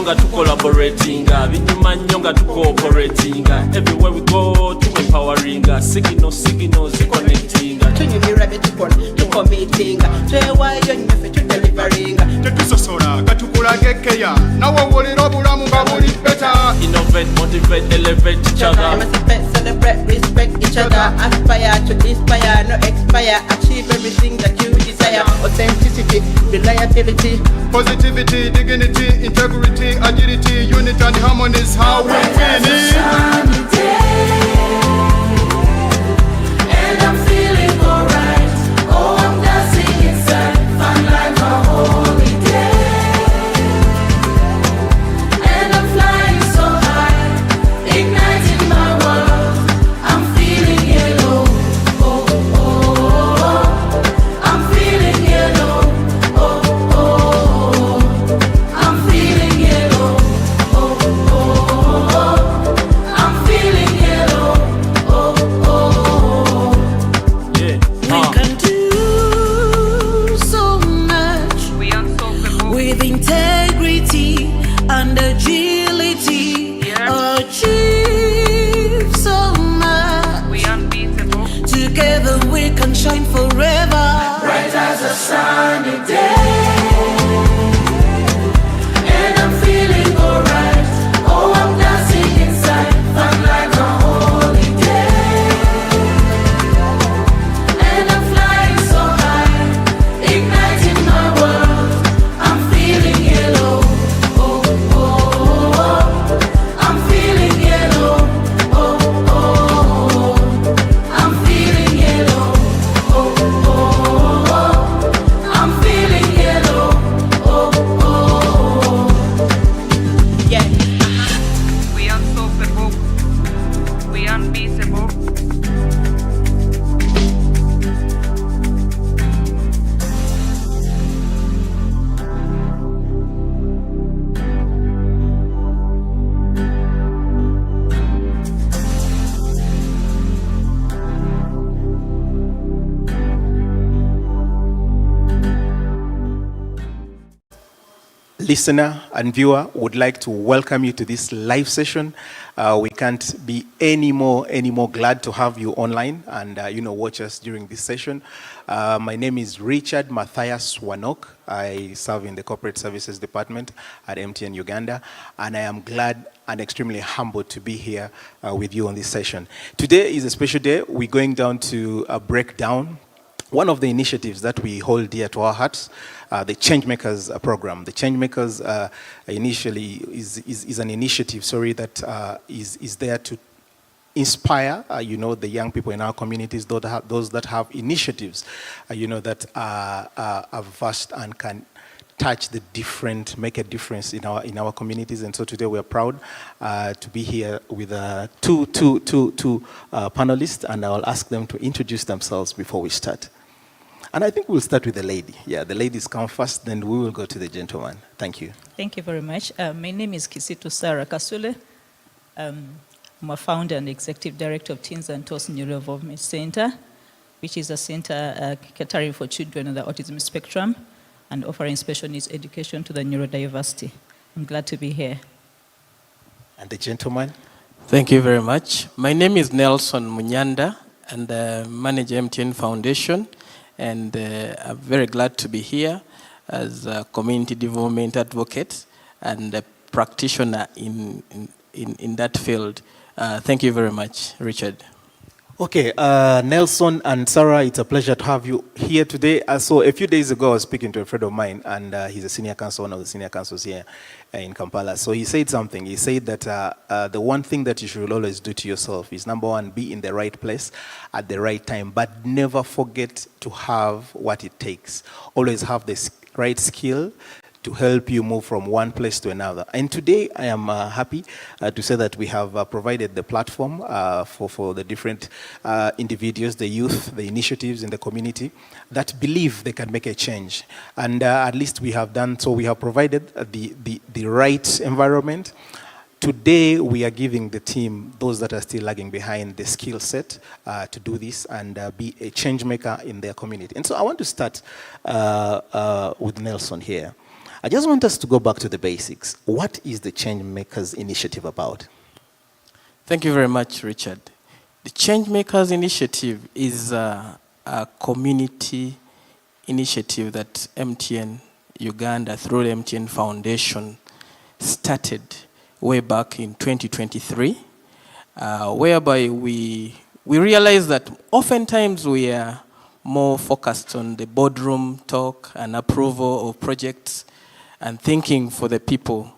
nga tucollaboratinga binyuma nnyo nga tucooperatinga everywhere we go to empoweringa signals connectinga tunyumira tukomitinga twewayo nnyo tudelivaringa tetusosola katukulage keya nawe wolera obulamu nga buli better. Innovate, motivate, elevate each other. Emancipate, celebrate, respect each other. Aspire to inspire, no expire. Achieve everything that you desire. Authenticity, reliability, positivity, dignity, integrity, agility, unity and harmony is how we win it. And I'm feeling alright. Oh, I'm dancing inside, fun like a holiday. And I'm flying so high, igniting my world. I'm feeling yellow. Oh, oh, oh. I'm feeling yellow. Oh, oh, oh. I'm feeling yellow. Oh, oh, oh. I'm feeling yellow. Oh, oh, oh. Yeah. We can do so much with integrity and agility. Achieve so much. Together we can shine forever. Bright as a sunny day. And I'm feeling alright. Oh, I'm dancing inside, fun like a holiday. And I'm flying so high, igniting my world. I'm feeling yellow. Oh, oh, oh. I'm feeling yellow. Oh, oh, oh. I'm feeling yellow. Oh, oh, oh. I'm feeling yellow. Oh, oh, oh. yeah. We unstoppable. We unbeatable. Listener and viewer, would like to welcome you to this live session. We can't be any more glad to have you online and watch us during this session. My name is Richard Matthias Wanok. I serve in the Corporate Services Department at MTN Uganda, and I am glad and extremely humbled to be here with you on this session. Today is a special day. We're going down to break down one of the initiatives that we hold dear to our hearts, the ChangeMakers program. The ChangeMakers initially is an initiative, that is there to inspire, the young people in our communities, those that have initiatives, that are vast and can touch make a difference in our communities. And so today we are proud to be here with two panelists, and I'll ask them to introduce themselves before we start. And I think we'll start with the lady. Yeah, the ladies come first, then we will go to the gentleman. Thank you. Thank you very much. My name is Kisitu Sarah Kasule. I'm a founder and executive director of Teens and Toss Neurodevelopment Center, which is a center catering for children on the autism spectrum and offering special needs education to the neurodiversity. I'm glad to be here. And the gentleman? Thank you very much. My name is Nelson Munyanda, and I manage MTN Foundation. And I'm very glad to be here as a community development advocate and a practitioner in that field. Thank you very much, Richard. Okay, Nelson and Sarah, it's a pleasure to have you here today. So a few days ago, I was speaking to a friend of mine, and he's a senior counsel, one of the senior counsels here in Kampala. So he said something. He said that the one thing that you should always do to yourself is, number one, be in the right place at the right time, but never forget to have what it takes. Always have the right skill to help you move from one place to another. And today I am happy to say that we have provided the platform for the different individuals, the youth, the initiatives in the community that believe they can make a change. And at least we have done so. We have provided the right environment. Today we are giving the team, those that are still lagging behind, the skill set to do this and be a change maker in their community. And so I want to start with Nelson here. I just want us to go back to the basics. What is the ChangeMakers initiative about? Thank you very much, Richard. The ChangeMakers initiative is a community initiative that MTN Uganda, through the MTN Foundation, started way back in 2023, whereby we realized that oftentimes we are more focused on the boardroom talk and approval of projects and thinking for the people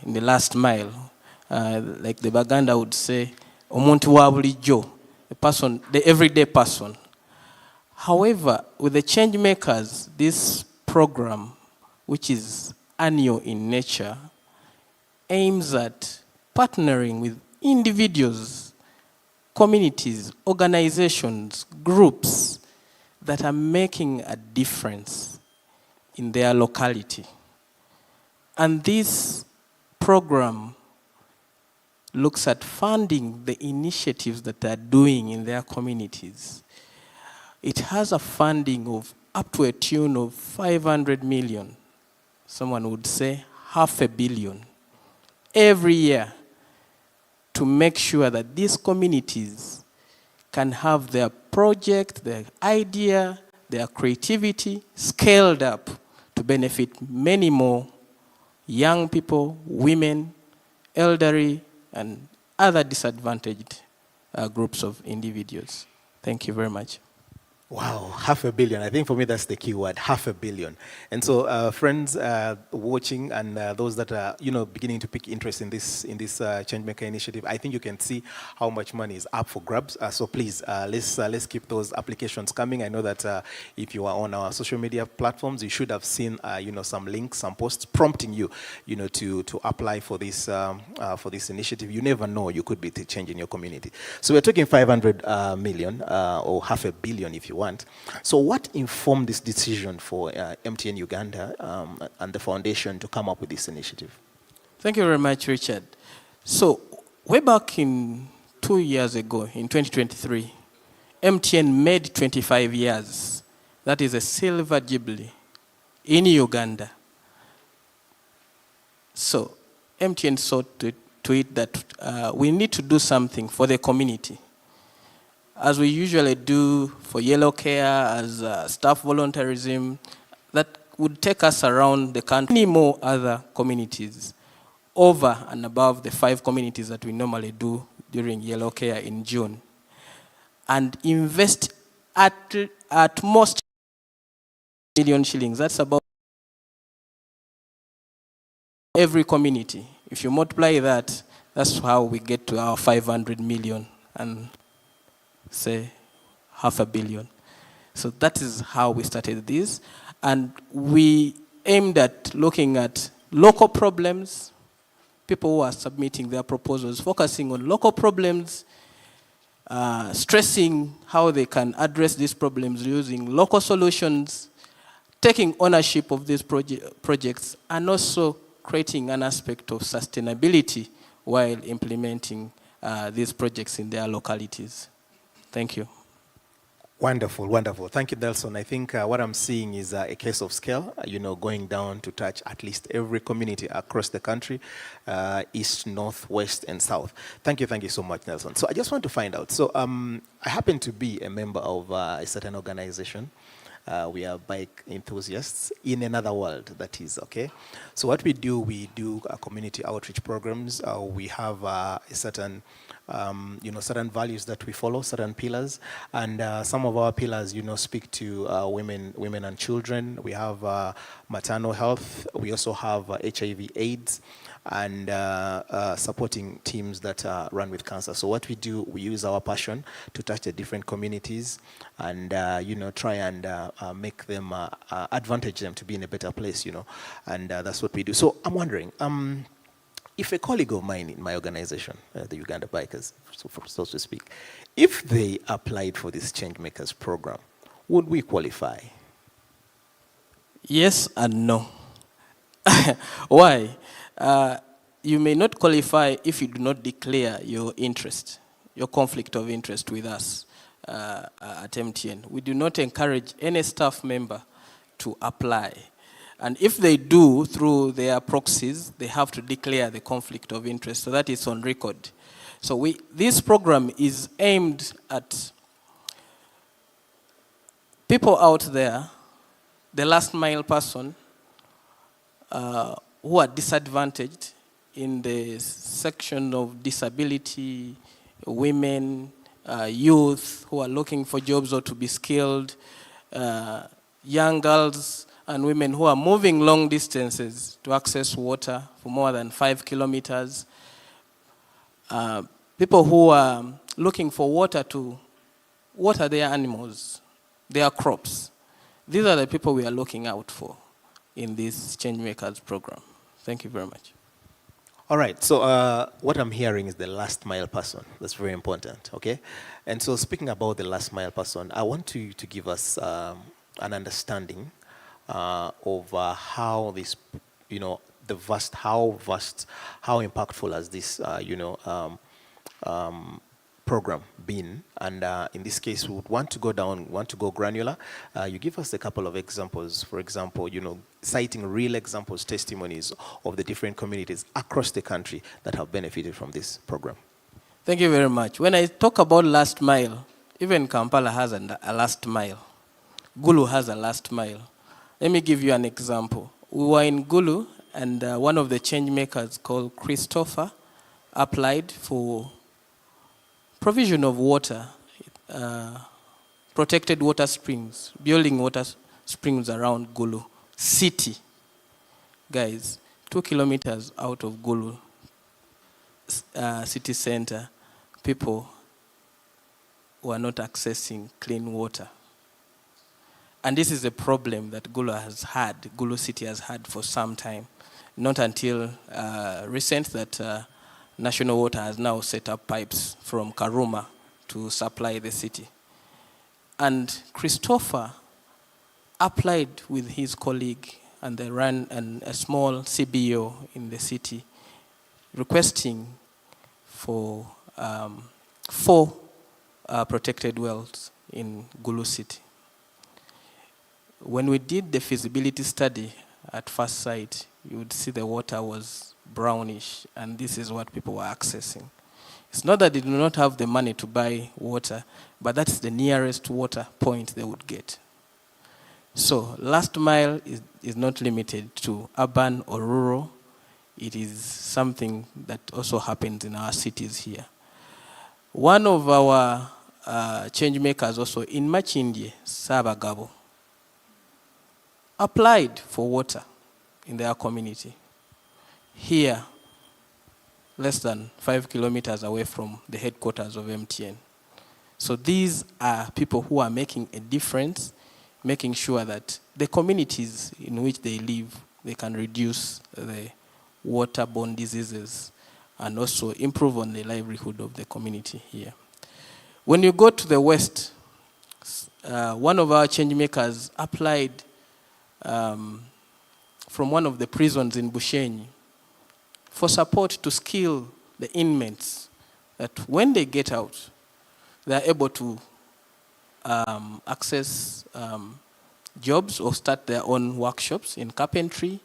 in the last mile. Like the Baganda would say, omuntu wa bulijjo, the everyday person. However, with the ChangeMakers, this program, which is annual in nature, aims at partnering with individuals, communities, organizations, groups that are making a difference in their locality. And this program looks at funding the initiatives that they're doing in their communities. It has a funding of up to a tune of 500 million. Someone would say $500 million every year to make sure that these communities can have their project, their idea, their creativity scaled up to benefit many more young people, women, elderly, and other disadvantaged groups of individuals. Thank you very much. Wow, $500 million. I think for me that's the key word, $500 million. And so, friends watching and those that are, beginning to pick interest in this ChangeMaker initiative, I think you can see how much money is up for grabs. So please, let's keep those applications coming. I know that if you are on our social media platforms, you should have seen, some links, some posts prompting you, to apply for this initiative. You never know, you could be changing your community. So we're talking 500 million or $500 million if you want. So what informed this decision for MTN Uganda and the foundation to come up with this initiative? Thank you very much, Richard. So way back in 2 years ago, in 2023, MTN made 25 years. That is a silver jubilee in Uganda. So MTN saw to it that we need to do something for the community, as we usually do for Yellow Care, as staff volunteerism, that would take us around the country. Many more other communities, over and above the 5 communities that we normally do during Yellow Care in June, and invest at most million shillings. That's about every community. If you multiply that, that's how we get to our 500 million. And say $500 million. So that is how we started this. And we aimed at looking at local problems, people who are submitting their proposals, focusing on local problems, stressing how they can address these problems using local solutions, taking ownership of these projects, and also creating an aspect of sustainability while implementing these projects in their localities. Thank you. Wonderful, wonderful. Thank you, Nelson. I think what I'm seeing is a case of scale, going down to touch at least every community across the country, east, north, west, and south. Thank you so much, Nelson. So I just want to find out. So I happen to be a member of a certain organization. We are bike enthusiasts in another world, that is, okay? So what we do community outreach programs. We have a certain certain values that we follow, certain pillars, and some of our pillars, speak to women and children. We have maternal health. We also have HIV/AIDS, and supporting teams that run with cancer. So what we do, we use our passion to touch the different communities, and try and make them advantage them to be in a better place, and that's what we do. So I'm wondering. If a colleague of mine in my organization, the Uganda Bikers, so to speak, if they applied for this ChangeMakers program, would we qualify? Yes and no. Why? You may not qualify if you do not declare your interest, your conflict of interest with us at MTN. We do not encourage any staff member to apply. And if they do, through their proxies, they have to declare the conflict of interest. So that is on record. So this program is aimed at people out there, the last mile person, who are disadvantaged in the section of disability, women, youth who are looking for jobs or to be skilled, young girls and women who are moving long distances to access water for more than 5 kilometers, people who are looking for water to water their animals, their crops. These are the people we are looking out for in this ChangeMakers program. Thank you very much. All right, so what I'm hearing is the last mile person. That's very important, okay? And so speaking about the last mile person, I want you to give us an understanding of how this, how impactful has this, program been, and in this case we would want to go granular. You give us a couple of examples, for example, citing real examples, testimonies of the different communities across the country that have benefited from this program. Thank you very much. When I talk about last mile, even Kampala has a last mile. Gulu has a last mile. Let me give you an example. We were in Gulu, and one of the change makers called Christopher applied for provision of water, protected water springs, building water springs around Gulu city. Guys, 2 kilometers out of Gulu city center, people were not accessing clean water. And this is a problem that Gulu city has had for some time. Not until recent that National Water has now set up pipes from Karuma to supply the city. And Christopher applied with his colleague, and they ran a small CBO in the city, requesting for 4 protected wells in Gulu city. When we did the feasibility study at first sight, you would see the water was brownish, and this is what people were accessing. It's not that they do not have the money to buy water, but that's the nearest water point they would get. So last mile is not limited to urban or rural. It is something that also happens in our cities here. One of our change makers also in Machindye, Sabagabo, applied for water in their community. Here, less than 5 kilometers away from the headquarters of MTN. So these are people who are making a difference, making sure that the communities in which they live, they can reduce the waterborne diseases and also improve on the livelihood of the community here. When you go to the west, one of our change makers applied from one of the prisons in Bushenyi for support to skill the inmates that when they get out, they are able to access jobs or start their own workshops in carpentry.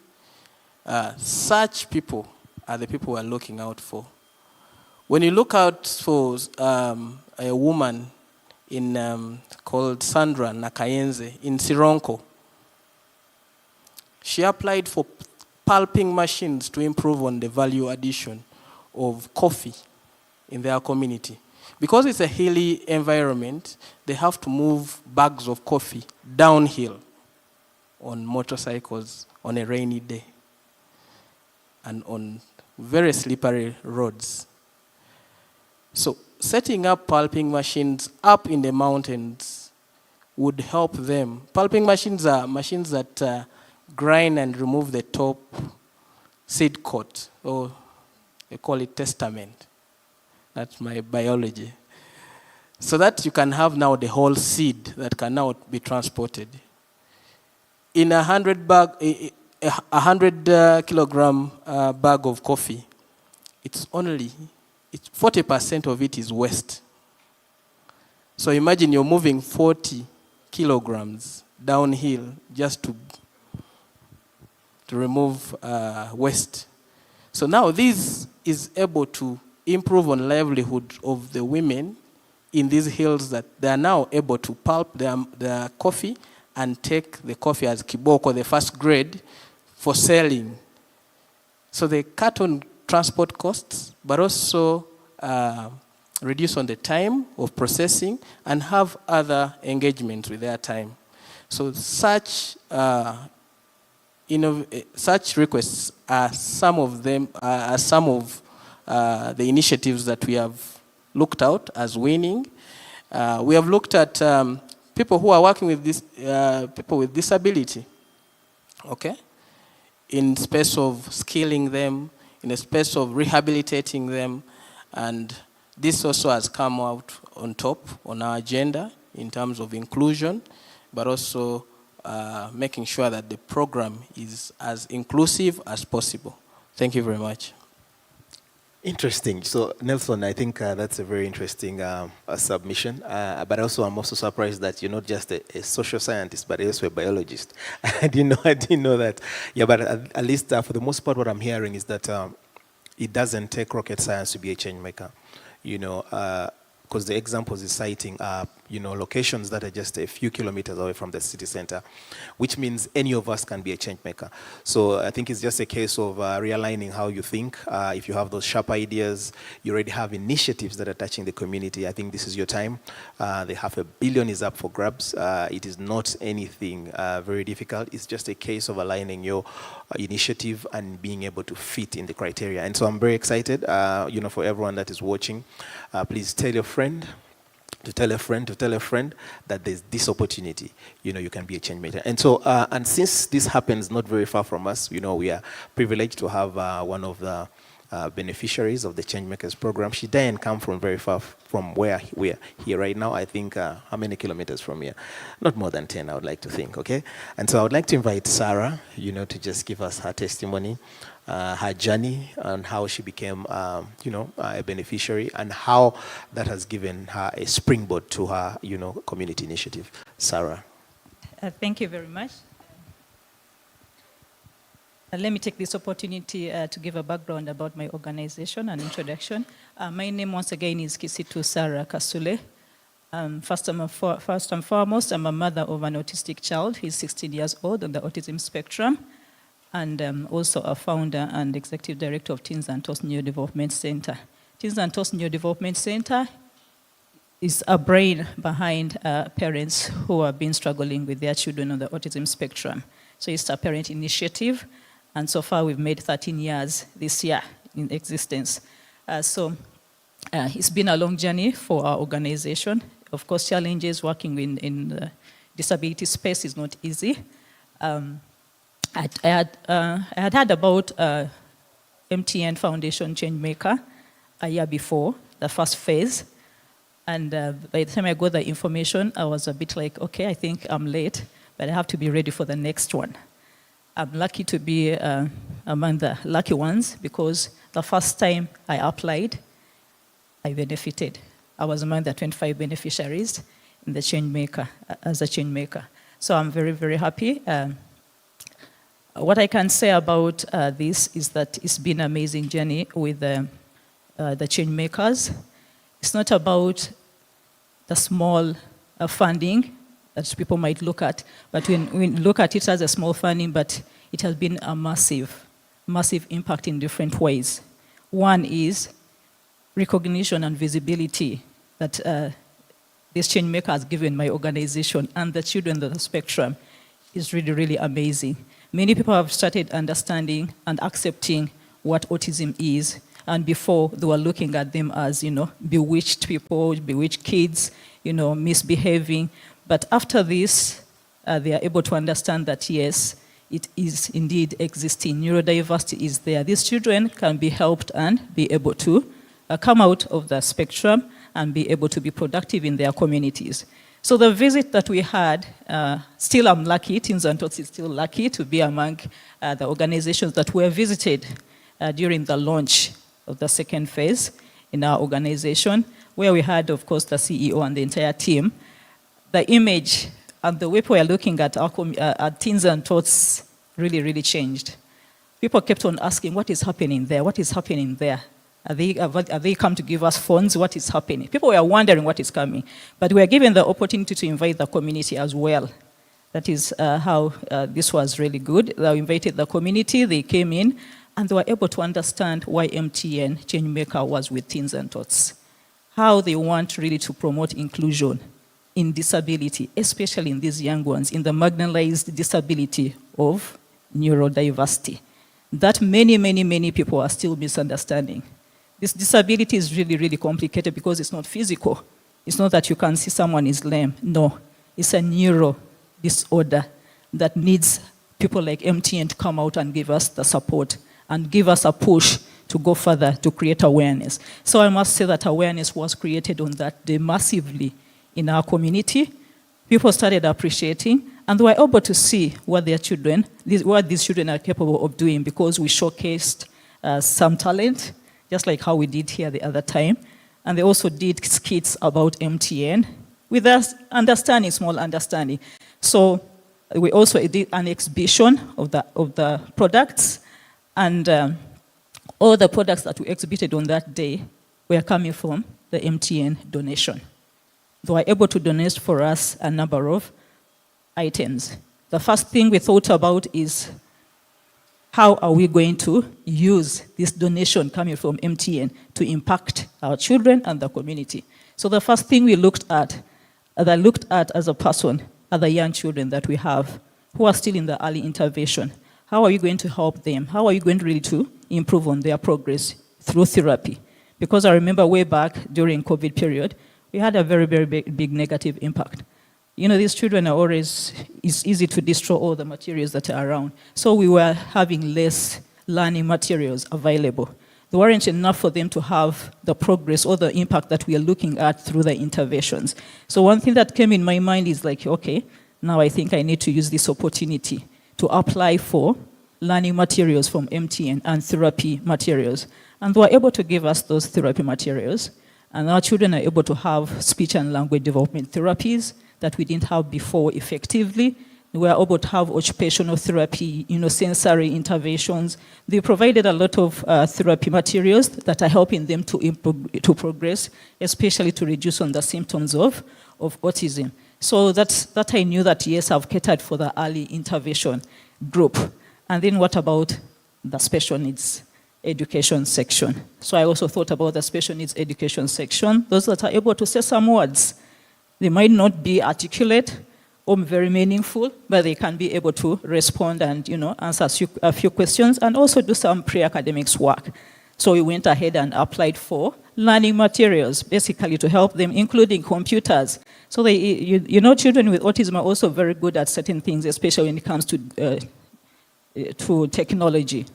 Such people are the people we are looking out for. When you look out for a woman called Sandra Nakayenze in Sironko, she applied for pulping machines to improve on the value addition of coffee in their community. Because it's a hilly environment, they have to move bags of coffee downhill on motorcycles on a rainy day and on very slippery roads. So setting up pulping machines up in the mountains would help them. Pulping machines are machines that grind and remove the top seed coat, or they call it testament. That's my biology. So that you can have now the whole seed that can now be transported. In a 100 kilogram bag of coffee, it's 40% of it is waste. So imagine you're moving 40 kilograms downhill just to to remove waste. So now this is able to improve on livelihood of the women in these hills, that they are now able to pulp their coffee and take the coffee as kiboko, the first grade, for selling. So they cut on transport costs, but also reduce on the time of processing and have other engagements with their time. So such such requests are some of them, the initiatives that we have looked out as winning. We have looked at people who are working with this, people with disability, okay? In space of skilling them, in a space of rehabilitating them, and this also has come out on top on our agenda in terms of inclusion, but also making sure that the program is as inclusive as possible. Thank you very much. Interesting. So, Nelson, I think that's a very interesting submission. But also, I'm also surprised that you're not just a social scientist, but also a biologist. I didn't know that. Yeah, but at least for the most part, what I'm hearing is that it doesn't take rocket science to be a change maker. Because the examples he's citing are, locations that are just a few kilometers away from the city center, which means any of us can be a change maker. So I think it's just a case of realigning how you think. If you have those sharp ideas, you already have initiatives that are touching the community. I think this is your time. The $500 million is up for grabs. It is not anything very difficult. It's just a case of aligning your initiative and being able to fit in the criteria. And so I'm very excited, for everyone that is watching. Please tell your friend, to tell a friend, to tell a friend that there's this opportunity. You can be a change maker. And so, and since this happens not very far from us, we are privileged to have one of the beneficiaries of the Changemakers program. She didn't come from very far from where we are here right now. I think, how many kilometers from here? Not more than 10, I would like to think, okay? And so I would like to invite Sarah, to just give us her testimony, her journey, and how she became, a beneficiary, and how that has given her a springboard to her, community initiative. Sarah. Thank you very much. Let me take this opportunity to give a background about my organization and introduction. My name, once again, is Kisitu Sarah Kasule. First and foremost, I'm a mother of an autistic child. He's 16 years old on the autism spectrum, and also a founder and executive director of Teens and Tots Neurodevelopment Center. Teens and Tots Neurodevelopment Center is a brain behind parents who have been struggling with their children on the autism spectrum. So it's a parent initiative. And so far, we've made 13 years this year in existence. It's been a long journey for our organization. Of course, challenges working in the disability space is not easy. I had about MTN Foundation ChangeMaker a year before, the first phase. And by the time I got the information, I was a bit like, okay, I think I'm late, but I have to be ready for the next one. I'm lucky to be among the lucky ones, because the first time I applied, I benefited. I was among the 25 beneficiaries in the Changemaker, as a Changemaker. So I'm very, very happy. What I can say about this is that it's been an amazing journey with the Changemakers. It's not about the small funding that people might look at, but when we look at it as a small funding, but it has been a massive impact in different ways. One is recognition and visibility that this Changemaker has given my organization and the children on the spectrum is really, really amazing. Many people have started understanding and accepting what autism is, and before they were looking at them as, bewitched people, bewitched kids, misbehaving. But after this, they are able to understand that, yes, it is indeed existing. Neurodiversity is there. These children can be helped and be able to come out of the spectrum and be able to be productive in their communities. So the visit that we had, still I'm lucky, Teens and Tots is still lucky to be among the organizations that were visited during the launch of the second phase in our organization, where we had, of course, the CEO and the entire team. The image and the way we are looking at our Teens and Tots really, really changed. people kept on asking, what is happening there? What is happening there? Are they come to give us funds? What is happening? People were wondering what is coming. But we were given the opportunity to invite the community as well. That is how this was really good. They invited the community, they came in, and they were able to understand why MTN ChangeMaker was with Teens and Tots. How they want really to promote inclusion in disability, especially in these young ones, in the marginalized disability of neurodiversity. That many people are still misunderstanding. This disability is really, really complicated because it's not physical. It's not that you can see someone is lame. No, it's a neuro disorder that needs people like MTN to come out and give us the support and give us a push to go further to create awareness. So I must say that awareness was created on that day massively in our community. People started appreciating, and they were able to see what their children, what these children are capable of doing, because we showcased some talent, just like how we did here the other time. And they also did skits about MTN with us understanding, small understanding. So we also did an exhibition of the products, and all the products that we exhibited on that day were coming from the MTN donation. They were able to donate for us a number of items. The first thing we thought about is, how are we going to use this donation coming from MTN to impact our children and the community? So the first thing we looked at as a person, are the young children that we have who are still in the early intervention. How are you going to help them? How are you going really to improve on their progress through therapy? Because I remember way back during COVID period, we had a very big negative impact. You know, these children are always, it's easy to destroy all the materials that are around. So we were having less learning materials available. There weren't enough for them to have the progress or the impact that we are looking at through the interventions. So one thing that came in my mind is like, okay, now I think I need to use this opportunity to apply for learning materials from MTN and therapy materials. And they were able to give us those therapy materials. And our children are able to have speech and language development therapies that we didn't have before effectively. We were able to have occupational therapy, sensory interventions. They provided a lot of therapy materials that are helping them to progress, especially to reduce on the symptoms of autism. So that I knew that, yes, I've catered for the early intervention group. And then what about the special needs education section? So I also thought about the special needs education section, those that are able to say some words. They might not be articulate or very meaningful, but they can be able to respond and answer a few questions and also do some pre-academics work. So we went ahead and applied for learning materials, basically to help them, including computers. So children with autism are also very good at certain things, especially when it comes to technology.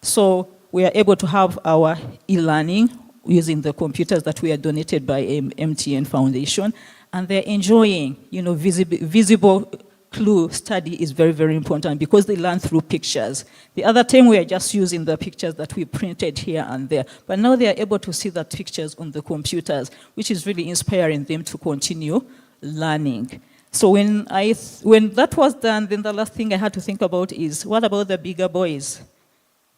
So we are able to have our e-learning using the computers that we are donated by MTN Foundation. And they're enjoying, visible clue study is very important because they learn through pictures. The other time we are just using the pictures that we printed here and there, but now they are able to see the pictures on the computers, which is really inspiring them to continue learning. So when that was done, then the last thing I had to think about is, what about the bigger boys?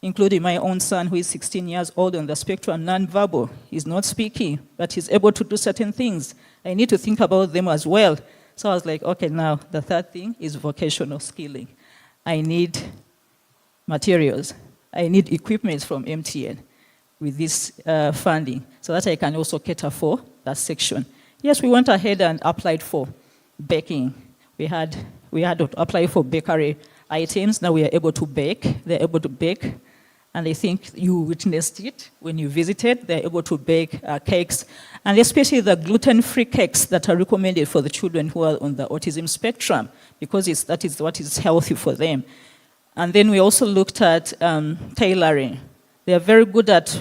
Including my own son, who is 16 years old on the spectrum, non-verbal. He's not speaking, but he's able to do certain things. I need to think about them as well. So I was like, okay, now the third thing is vocational skilling. I need materials. I need equipment from MTN with this funding so that I can also cater for that section. Yes, we went ahead and applied for baking. We had to apply for bakery items. Now we are able to bake. They're able to bake. And I think you witnessed it when you visited. They're able to bake cakes, and especially the gluten-free cakes that are recommended for the children who are on the autism spectrum, because that is what is healthy for them. And then we also looked at tailoring. They are very good at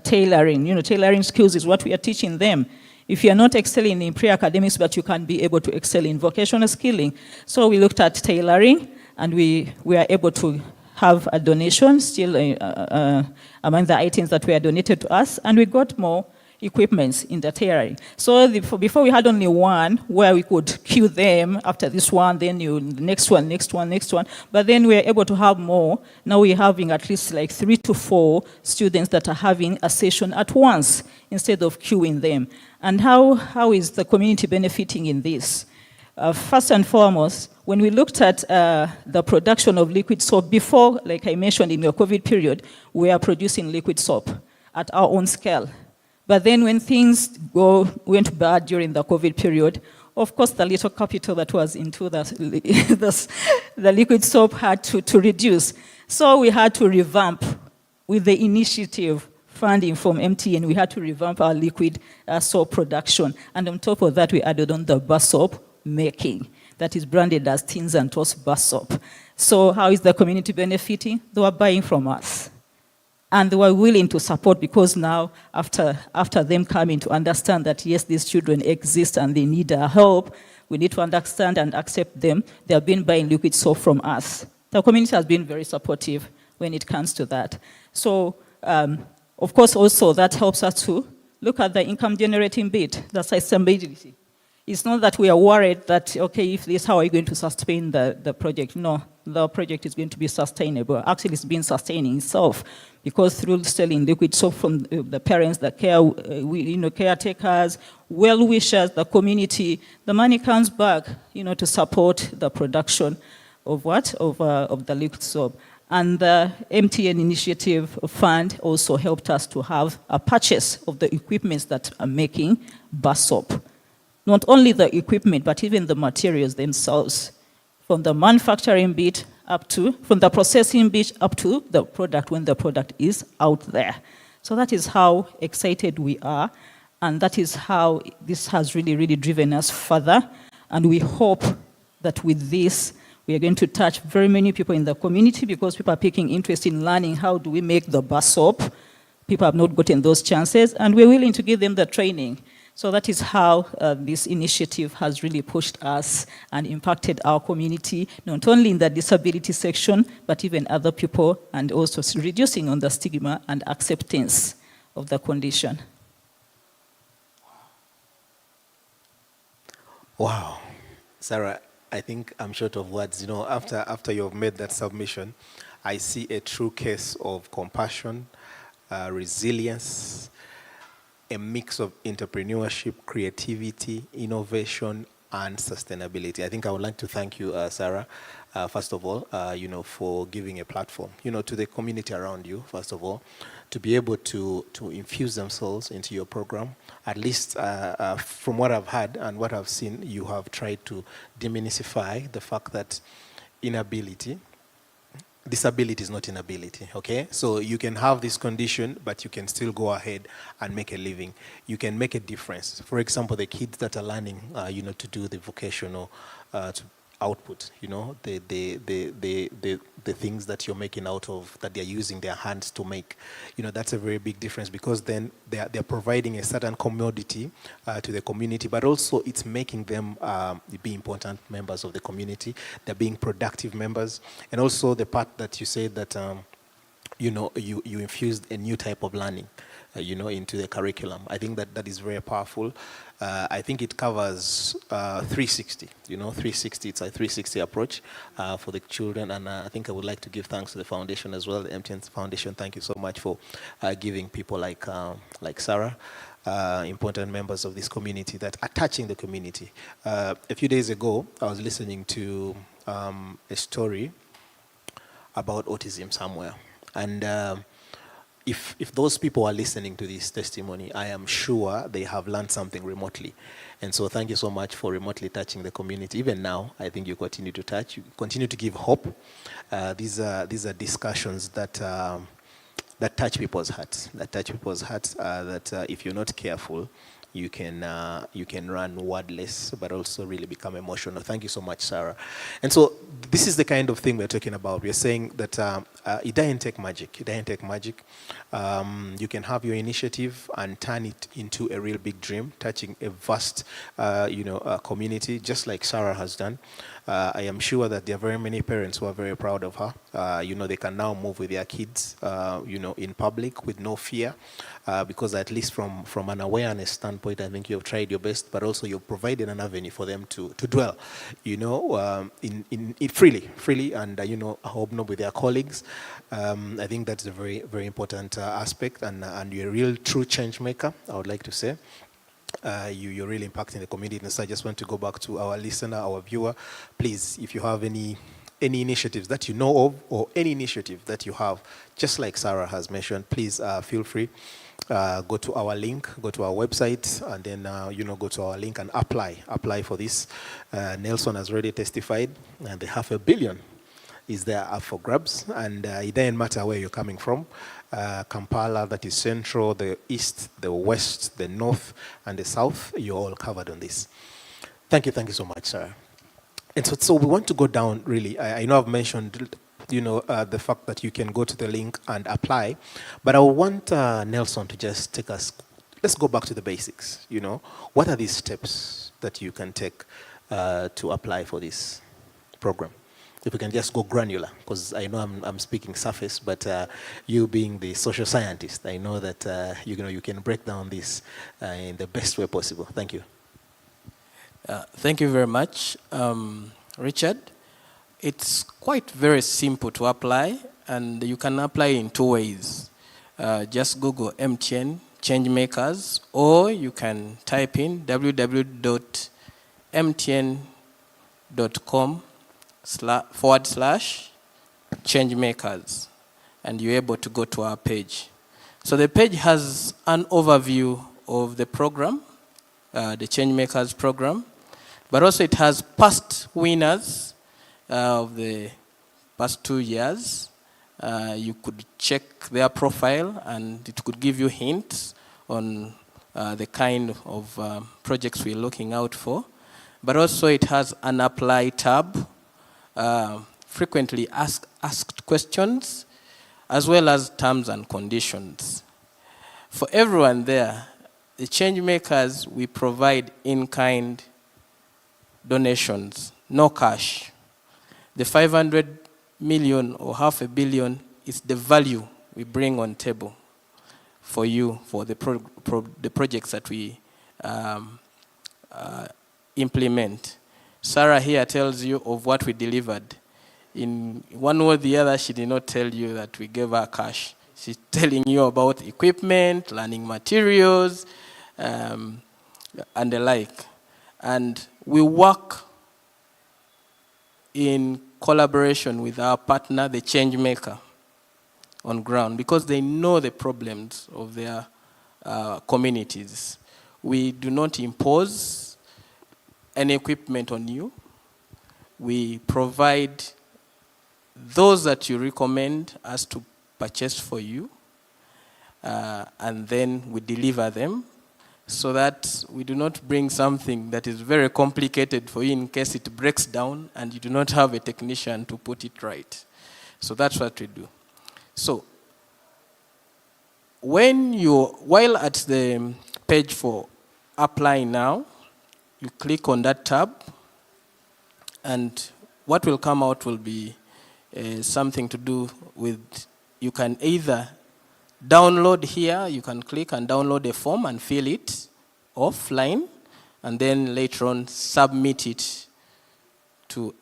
tailoring. Tailoring skills is what we are teaching them. If you are not excelling in pre-academics, but you can be able to excel in vocational skilling. So we looked at tailoring, and we are able to have a donation still among the items that were donated to us, and we got more equipments in the tailoring. So before we had only one where we could queue them after this one, then the next one. But then we were able to have more. Now we're having at least like 3 to 4 students that are having a session at once instead of queuing them. And how is the community benefiting in this? First and foremost, when we looked at the production of liquid soap before, like I mentioned in the COVID period, we are producing liquid soap at our own scale. But then when things went bad during the COVID period, of course, the little capital that was into the liquid soap had to reduce. So we had to revamp with the initiative funding from MTN. We had to revamp our liquid soap production. And on top of that, we added on the bar soap making that is branded as Teens and Toss bar soap. So how is the community benefiting? They were buying from us. And they were willing to support because now, after them coming to understand that, yes, these children exist and they need our help, we need to understand and accept them. They have been buying liquid soap from us. The community has been very supportive when it comes to that. So, of course, also that helps us to look at the income generating bit, the sustainability. It's not that we are worried that, okay, if this, how are you going to sustain the project? No, the project is going to be sustainable. Actually, it's been sustaining itself because through selling liquid soap from the parents, the caretakers, well-wishers, the community, the money comes back, to support the production of what? Of the liquid soap. And the MTN Initiative Fund also helped us to have a purchase of the equipments that are making bar soap. Not only the equipment, but even the materials themselves, from the manufacturing bit from the processing bit up to the product when the product is out there. So that is how excited we are, and that is how this has really, really driven us further. And we hope that with this, we are going to touch very many people in the community because people are taking interest in learning how do we make the bar soap. People have not gotten those chances, and we're willing to give them the training. So that is how this initiative has really pushed us and impacted our community, not only in the disability section, but even other people, and also reducing on the stigma and acceptance of the condition. Wow. Sarah, I think I'm short of words. After you've made that submission, I see a true case of compassion, resilience, a mix of entrepreneurship, creativity, innovation, and sustainability. I think I would like to thank you, Sarah, first of all, for giving a platform, to the community around you, first of all, to be able to infuse themselves into your program. At least from what I've heard and what I've seen, you have tried to demystify the fact that disability is not inability, okay? So you can have this condition, but you can still go ahead and make a living. You can make a difference. For example, the kids that are learning, to do the vocational output, the things that you're making out of, that they're using their hands to make, that's a very big difference because then they're providing a certain commodity to the community, but also it's making them be important members of the community. They're being productive members. And also the part that you said that, you infused a new type of learning, into the curriculum. I think that is very powerful. I think it covers 360, 360. It's a 360 approach for the children. And I think I would like to give thanks to the foundation as well, the MTN Foundation. Thank you so much for giving people like Sarah, important members of this community that are touching the community. A few days ago, I was listening to a story about autism somewhere. And if those people are listening to this testimony, I am sure they have learned something remotely. And so thank you so much for remotely touching the community. Even now, I think you continue to touch, you continue to give hope. These are discussions that touch people's hearts, that if you're not careful, you can run wordless, but also really become emotional. Thank you so much, Sarah. And so this is the kind of thing we're talking about. We're saying that it doesn't take magic. It doesn't take magic. You can have your initiative and turn it into a real big dream, touching a vast, community, just like Sarah has done. I am sure that there are very many parents who are very proud of her. They can now move with their kids, in public with no fear, because at least from an awareness standpoint, I think you have tried your best, but also you've provided an avenue for them to dwell, in freely, and hobnob with their colleagues. I think that's a very, very important aspect, and you're a real true change maker, I would like to say. You're really impacting the community. And so I just want to go back to our listener, our viewer. Please, if you have any initiatives that you know of, or any initiative that you have, just like Sarah has mentioned, please feel free. Go to our link, go to our website, and then go to our link and apply for this. Nelson has already testified, and the $500 million is there up for grabs, and it doesn't matter where you're coming from. Kampala, that is central, the east, the west, the north, and the south, you're all covered on this. Thank you so much, Sarah. And so we want to go down, really. I know I've mentioned, the fact that you can go to the link and apply, but I want Nelson to just take us, let's go back to the basics, What are these steps that you can take to apply for this program? If we can just go granular, because I know I'm speaking surface, but you being the social scientist, I know that you can break down this in the best way possible. Thank you. Thank you very much, Richard. It's quite very simple to apply, and you can apply in two ways. Just Google MTN ChangeMakers, or you can type in www.mtn.com/changemakers, and you're able to go to our page. So the page has an overview of the program, the ChangeMakers program, but also it has past winners of the past 2 years. You could check their profile, and it could give you hints on the kind of projects we're looking out for. But also it has an apply tab, frequently asked questions, as well as terms and conditions. For everyone there, the ChangeMakers, we provide in-kind donations, no cash. The 500 million or $500 million is the value we bring on table for you, for the projects that we implement. Sarah here tells you of what we delivered. In one way or the other, she did not tell you that we gave her cash. She's telling you about equipment, learning materials, and the like. And we work in collaboration with our partner, the ChangeMaker, on ground, because they know the problems of their communities. We do not impose any equipment on you. We provide those that you recommend us to purchase for you, and then we deliver them, so that we do not bring something that is very complicated for you in case it breaks down and you do not have a technician to put it right. So that's what we do. So while at the page for apply now, you click on that tab, and what will come out will be something to do with, you can either download here, you can click and download a form and fill it offline, and then later on submit it to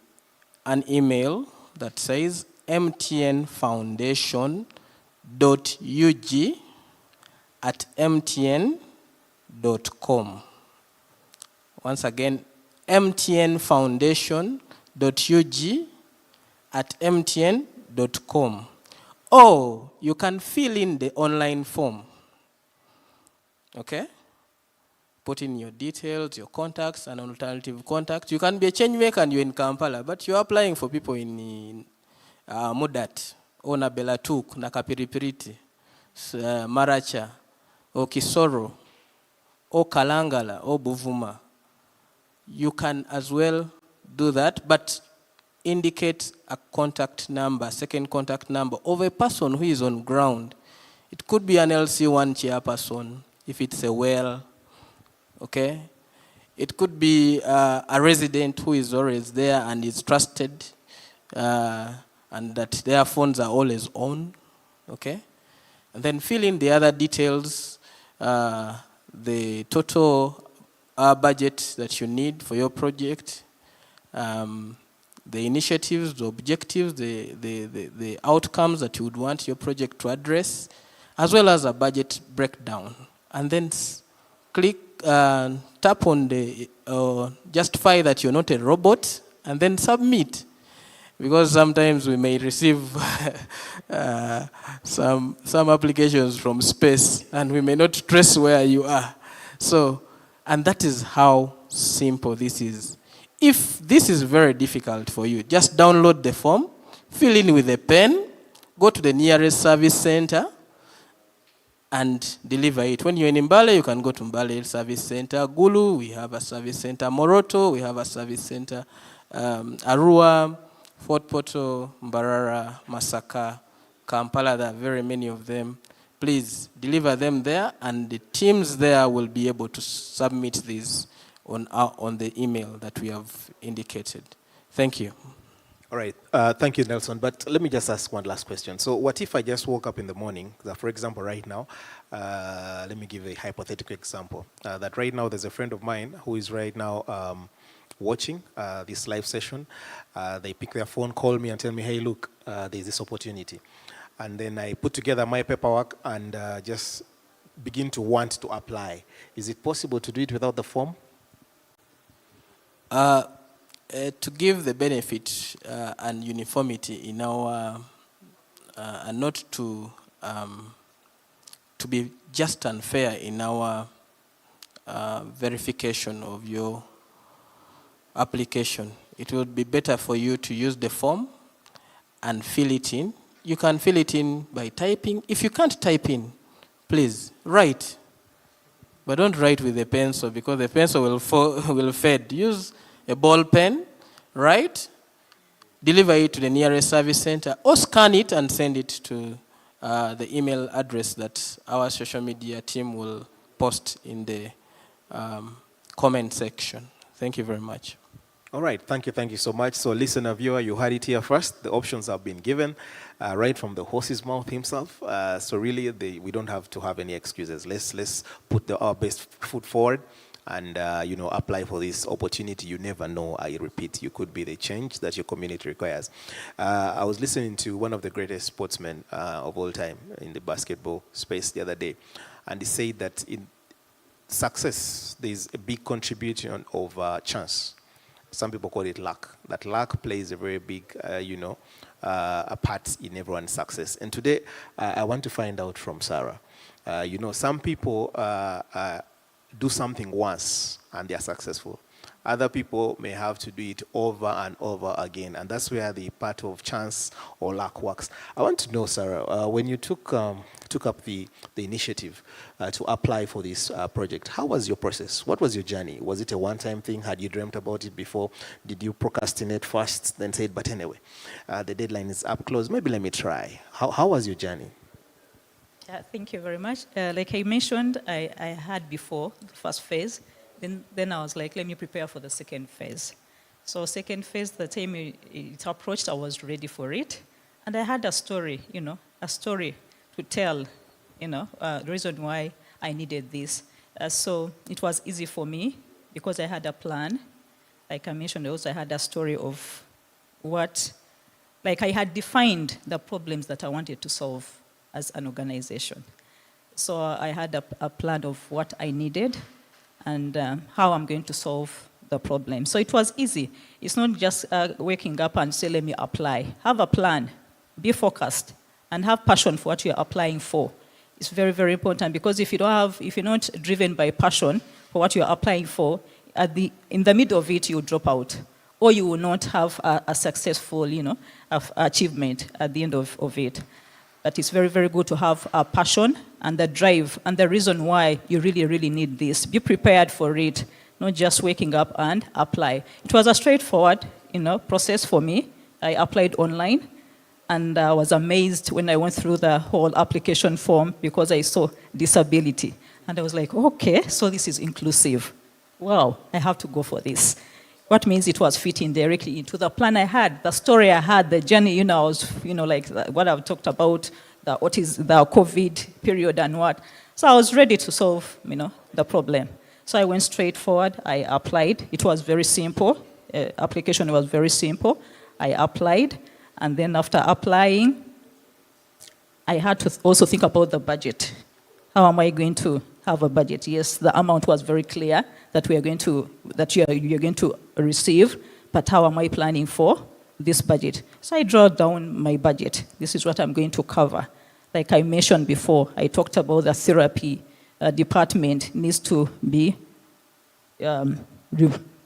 an email that says mtnfoundation.ug@mtn.com. Once again, mtnfoundation.ug@mtn.com. Or you can fill in the online form. Okay? Put in your details, your contacts, and alternative contacts. You can be a change maker and you're in Kampala, but you're applying for people in Mudat, or na Belatuk, na Kapiripiriti, Maracha, or Kisoro, or Kalangala or Buvuma, you can as well do that, but indicate a contact number, second contact number of a person who is on ground. It could be an LC1 chairperson, if it's a well, okay? It could be a resident who is always there and is trusted, and that their phones are always on, okay? And then fill in the other details, the total budget that you need for your project, the initiatives, the objectives, the outcomes that you would want your project to address, as well as a budget breakdown. And then click, tap on the justify that you're not a robot, and then submit. Because sometimes we may receive some applications from space, and we may not trace where you are. So, and that is how simple this is. If this is very difficult for you, just download the form, fill in with a pen, go to the nearest service center, and deliver it. When you're in Mbale, you can go to Mbale Service Center. Gulu, we have a service center. Moroto, we have a service center. Arua, Fort Portal, Mbarara, Masaka, Kampala, there are very many of them. Please deliver them there, and the teams there will be able to submit these on the email that we have indicated. Thank you. All right, thank you, Nelson. But let me just ask one last question. So what if I just woke up in the morning, that for example, right now, let me give a hypothetical example, that right now there's a friend of mine who is right now watching this live session. They pick their phone, call me and tell me, hey, look, there's this opportunity. And then I put together my paperwork and just begin to want to apply. Is it possible to do it without the form? To give the benefit and uniformity in our, and not to be just and fair in our verification of your application, it would be better for you to use the form and fill it in. You can fill it in by typing. If you can't type in, please write. But don't write with a pencil, because the pencil will fade. Use a ball pen, write, deliver it to the nearest service center, or scan it and send it to the email address that our social media team will post in the comment section. Thank you very much. All right, thank you so much. So listener, viewer, you heard it here first. The options have been given right from the horse's mouth himself. So really, we don't have to have any excuses. Let's put our best foot forward and apply for this opportunity. You never know, I repeat, you could be the change that your community requires. I was listening to one of the greatest sportsmen of all time in the basketball space the other day, and he said that in success, there's a big contribution of chance. Some people call it luck. That luck plays a very big, a part in everyone's success. And today, I want to find out from Sarah. Some people do something once and they are successful. Other people may have to do it over and over again, and that's where the part of chance or luck works. I want to know, Sarah, when you took up the initiative to apply for this project, how was your process? What was your journey? Was it a one-time thing? Had you dreamt about it before? Did you procrastinate first, then said, but anyway, the deadline is up close, maybe let me try. How was your journey? Thank you very much. Like I mentioned, I had before the first phase. Then I was like, let me prepare for the second phase. So second phase, the time it approached, I was ready for it. And I had a story, a story to tell, the reason why I needed this. So it was easy for me because I had a plan. Like I mentioned, also I had a story of I had defined the problems that I wanted to solve as an organization. So I had a plan of what I needed and how I'm going to solve the problem. So it was easy. It's not just waking up and say, let me apply. Have a plan, be focused, and have passion for what you're applying for. It's very, very important, because if you're not driven by passion for what you're applying for, in the middle of it, you'll drop out, or you will not have a successful, achievement at the end of it. But it's very, very good to have a passion and the drive and the reason why you really, really need this. Be prepared for it, not just waking up and apply. It was a straightforward, process for me. I applied online, and I was amazed when I went through the whole application form because I saw disability. And I was like, okay, so this is inclusive. Wow, I have to go for this. What means it was fitting directly into the plan I had, the story I had, the journey, I was, like what I've talked about, the COVID period and what. So I was ready to solve, the problem. So I went straight forward, I applied. It was very simple. Application was very simple. I applied, and then after applying, I had to also think about the budget. How am I going to have a budget? Yes, the amount was very clear that you're going to receive, but how am I planning for this budget? So I draw down my budget. This is what I'm going to cover. Like I mentioned before, I talked about the therapy department needs to be,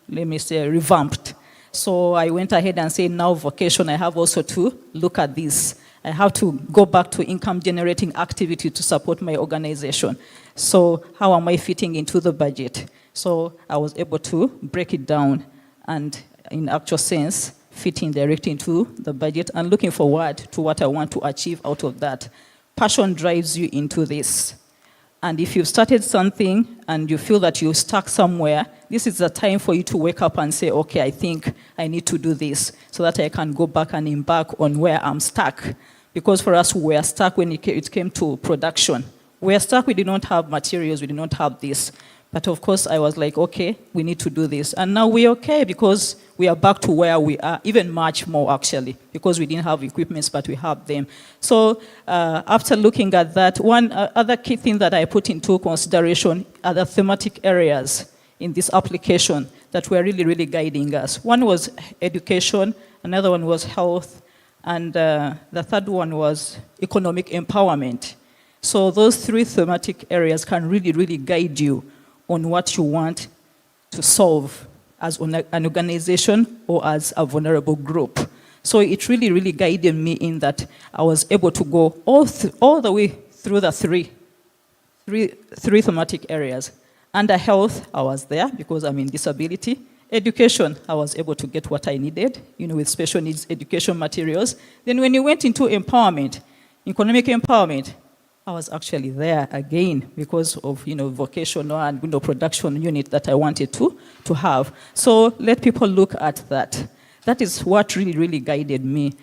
revamped. So I went ahead and said, now vocation, I have also to look at this. I have to go back to income generating activity to support my organization. So how am I fitting into the budget? So I was able to break it down and in actual sense, fitting directly into the budget and looking forward to what I want to achieve out of that. Passion drives you into this. And if you've started something and you feel that you're stuck somewhere, this is the time for you to wake up and say, okay, I think I need to do this so that I can go back and embark on where I'm stuck. Because for us, we were stuck when it came to production. We were stuck, we did not have materials, we did not have this. But of course, I was like, okay, we need to do this. And now we're okay because we are back to where we are, even much more actually, because we didn't have equipments, but we have them. So after looking at that, one other key thing that I put into consideration are the thematic areas in this application that were really, really guiding us. One was education, another one was health, and the third one was economic empowerment. So those three thematic areas can really, really guide you on what you want to solve as an organization or as a vulnerable group. So it really, really guided me in that I was able to go all the way through the three thematic areas. Under health, I was there because I'm in disability. Education, I was able to get what I needed, with special needs education materials. Then when you went into empowerment, economic empowerment, I was actually there again because of, vocational and, production unit that I wanted to have. So let people look at that. That is what really, really guided me,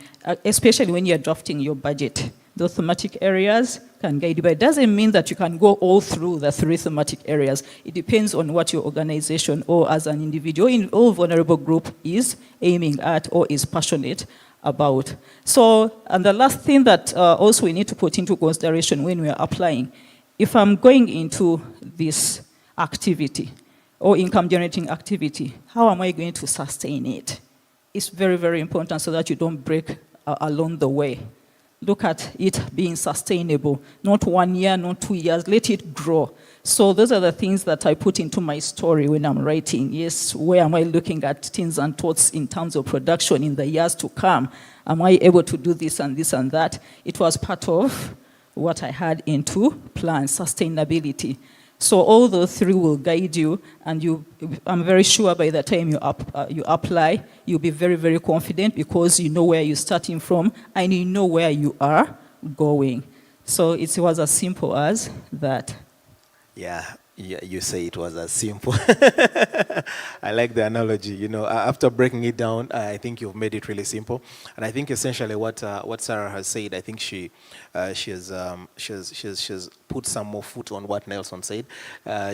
especially when you're drafting your budget. Those thematic areas can guide you, but it doesn't mean that you can go all through the three thematic areas. It depends on what your organization or as an individual in all vulnerable group is aiming at or is passionate about. So, and the last thing that also we need to put into consideration when we are applying, if I'm going into this activity or income generating activity, how am I going to sustain it? It's very, very important so that you don't break along the way. Look at it being sustainable, not 1 year, not 2 years, let it grow. So those are the things that I put into my story when I'm writing. Yes, where am I looking at things and thoughts in terms of production in the years to come? Am I able to do this and this and that? It was part of what I had into plan, sustainability. So all those three will guide you, and I'm very sure by the time you apply, you'll be very, very confident because you know where you're starting from and you know where you are going. So it was as simple as that. Yeah, you say it was as simple. I like the analogy. After breaking it down, I think you've made it really simple. And I think essentially what Sarah has said, I think she has put some more foot on what Nelson said.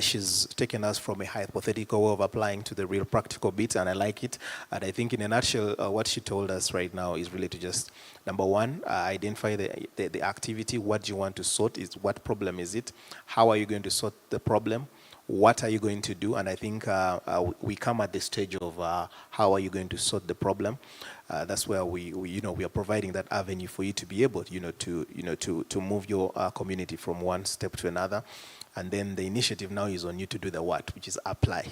She's taken us from a hypothetical way of applying to the real practical bit, and I like it. And I think in a nutshell, what she told us right now is really to just, number one, identify the activity. What do you want to sort? What problem is it? How are you going to sort the problem? What are you going to do? And I think we come at the stage of how are you going to sort the problem. that's where we are providing that avenue for you to be able, to move your community from one step to another. And then the initiative now is on you to do the what, which is apply,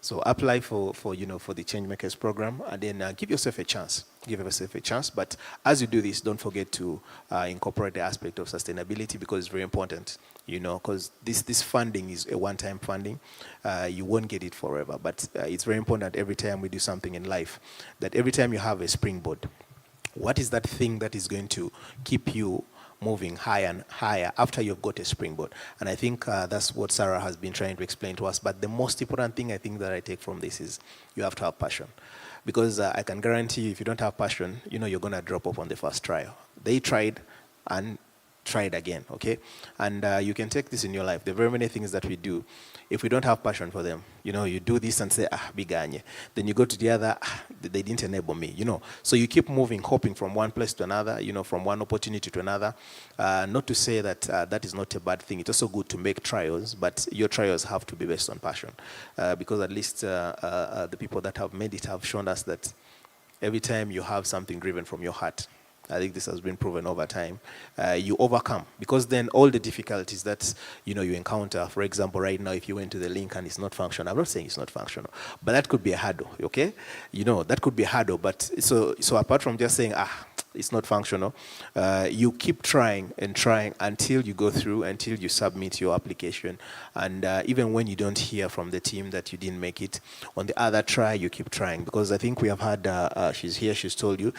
So apply for the ChangeMakers program, and then give yourself a chance. Give yourself a chance. But as you do this, don't forget to incorporate the aspect of sustainability, because it's very important, because this funding is a one-time funding. You won't get it forever, but it's very important every time we do something in life, that every time you have a springboard, what is that thing that is going to keep you moving higher and higher after you've got a springboard? And I think that's what Sarah has been trying to explain to us. But the most important thing I think that I take from this is you have to have passion. Because I can guarantee you, if you don't have passion, you're going to drop off on the first trial. They tried and tried again, okay? And you can take this in your life. There are very many things that we do. If we don't have passion for them, you do this and say, biganye. Then you go to the other, they didn't enable me, So you keep moving, hopping from one place to another, from one opportunity to another. Not to say that that is not a bad thing. It's also good to make trials, but your trials have to be based on passion. Because at least the people that have made it have shown us that every time you have something driven from your heart, I think this has been proven over time, you overcome. Because then all the difficulties that you encounter, for example, right now, if you went to the link and it's not functional, I'm not saying it's not functional, but that could be a hurdle, okay? That could be a hurdle. But so apart from just saying, it's not functional, you keep trying and trying until you go through, until you submit your application. And even when you don't hear from the team that you didn't make it, on the other try, you keep trying. Because I think we have had, she's here, she's told you,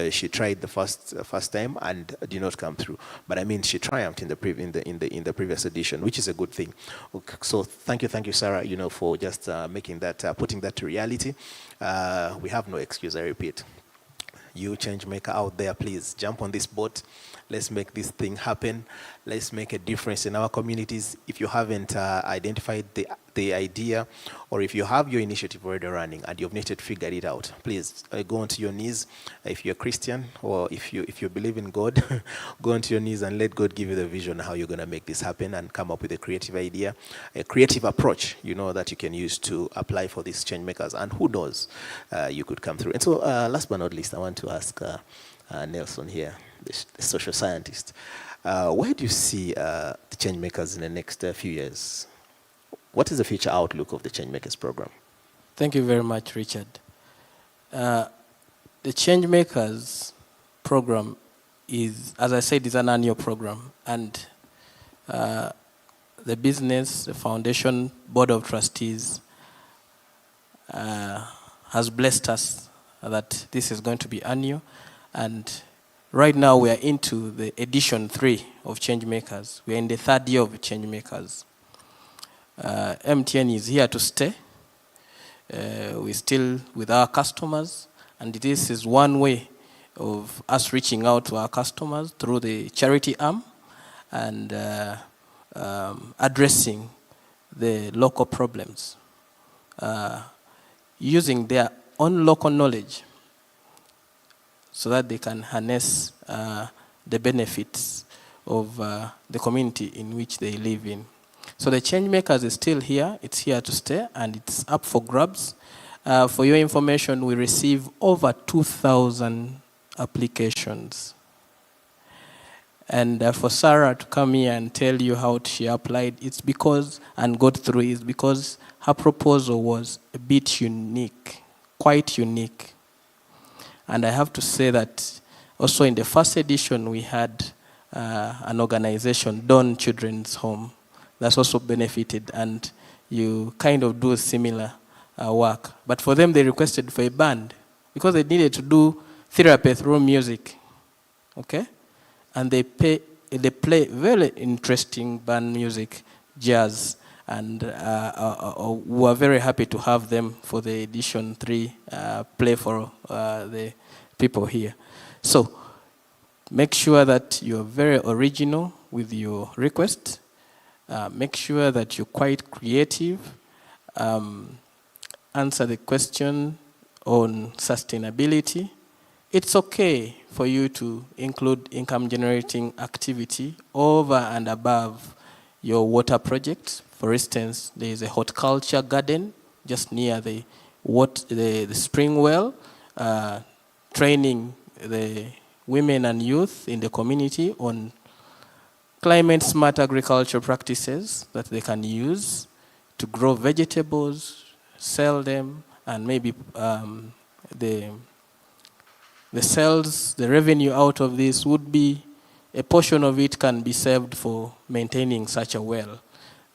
she tried the first time and did not come through. But I mean, she triumphed in the previous edition, which is a good thing. Okay, so thank you, Sarah, for just making that, putting that to reality. We have no excuse, I repeat. You change maker out there, please jump on this boat. Let's make this thing happen. Let's make a difference in our communities. If you haven't identified the idea, or if you have your initiative already running and you've not yet figured it out, please go onto your knees. If you're a Christian, or if you believe in God, go onto your knees and let God give you the vision how you're going to make this happen, and come up with a creative idea, a creative approach, that you can use to apply for these change makers. And who knows, you could come through. And so last but not least, I want to ask Nelson here, the social scientist, where do you see the change makers in the next few years? What is the future outlook of the change makers program? Thank you very much, Richard. The change makers program is, as I said, is an annual program, and the business, the foundation, board of trustees has blessed us that this is going to be annual. And right now we are into the edition 3 of ChangeMakers. We are in the 3rd year of ChangeMakers. MTN is here to stay. We're still with our customers, and this is one way of us reaching out to our customers through the charity arm and addressing the local problems, using their own local knowledge so that they can harness the benefits of the community in which they live in. So the ChangeMakers is still here. It's here to stay, and it's up for grabs. For your information, we receive over 2,000 applications. And for Sarah to come here and tell you how she applied, it's because, and got through, is because her proposal was a bit unique, quite unique. And I have to say that also in the first edition, we had an organization, Dawn Children's Home, that's also benefited, and you kind of do similar work. But for them, they requested for a band because they needed to do therapy through music, okay? And they play very interesting band music, jazz, and we are very happy to have them for the edition 3 play for the people here. So make sure that you're very original with your request. Make sure that you're quite creative. Answer the question on sustainability. It's okay for you to include income generating activity over and above your water project. For instance, there is a horticulture garden just near the spring well. training the women and youth in the community on climate smart agriculture practices that they can use to grow vegetables, sell them, and maybe the sales, the revenue out of this would be, a portion of it can be saved for maintaining such a well.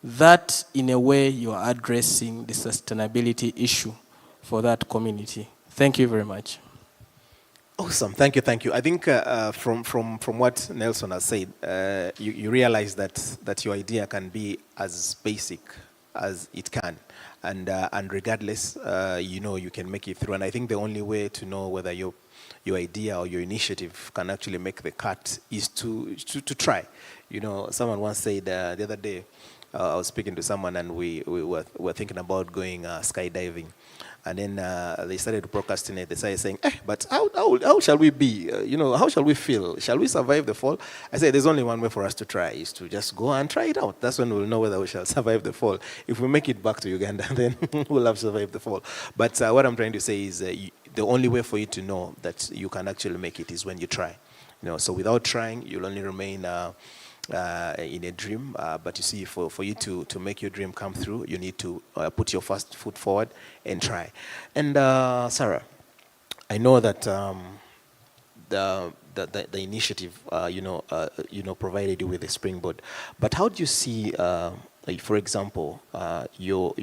That, in a way, you are addressing the sustainability issue for that community. Thank you very much. Awesome, thank you, thank you. I think from what Nelson has said, you realize that your idea can be as basic as it can, and regardless, you can make it through. And I think the only way to know whether your idea or your initiative can actually make the cut is to try. Someone once said the other day, I was speaking to someone and we were thinking about going skydiving. And then they started to procrastinate. They started saying, but how shall we be? How shall we feel? Shall we survive the fall? I said, there's only one way for us to try, is to just go and try it out. That's when we'll know whether we shall survive the fall. If we make it back to Uganda, then we'll have survived the fall. But what I'm trying to say is the only way for you to know that you can actually make it is when you try. So without trying, you'll only remain in a dream, but you see, for you to make your dream come through, you need to put your first foot forward and try. And Sarah, I know that the initiative, provided you with a springboard, but how do you see, for example, your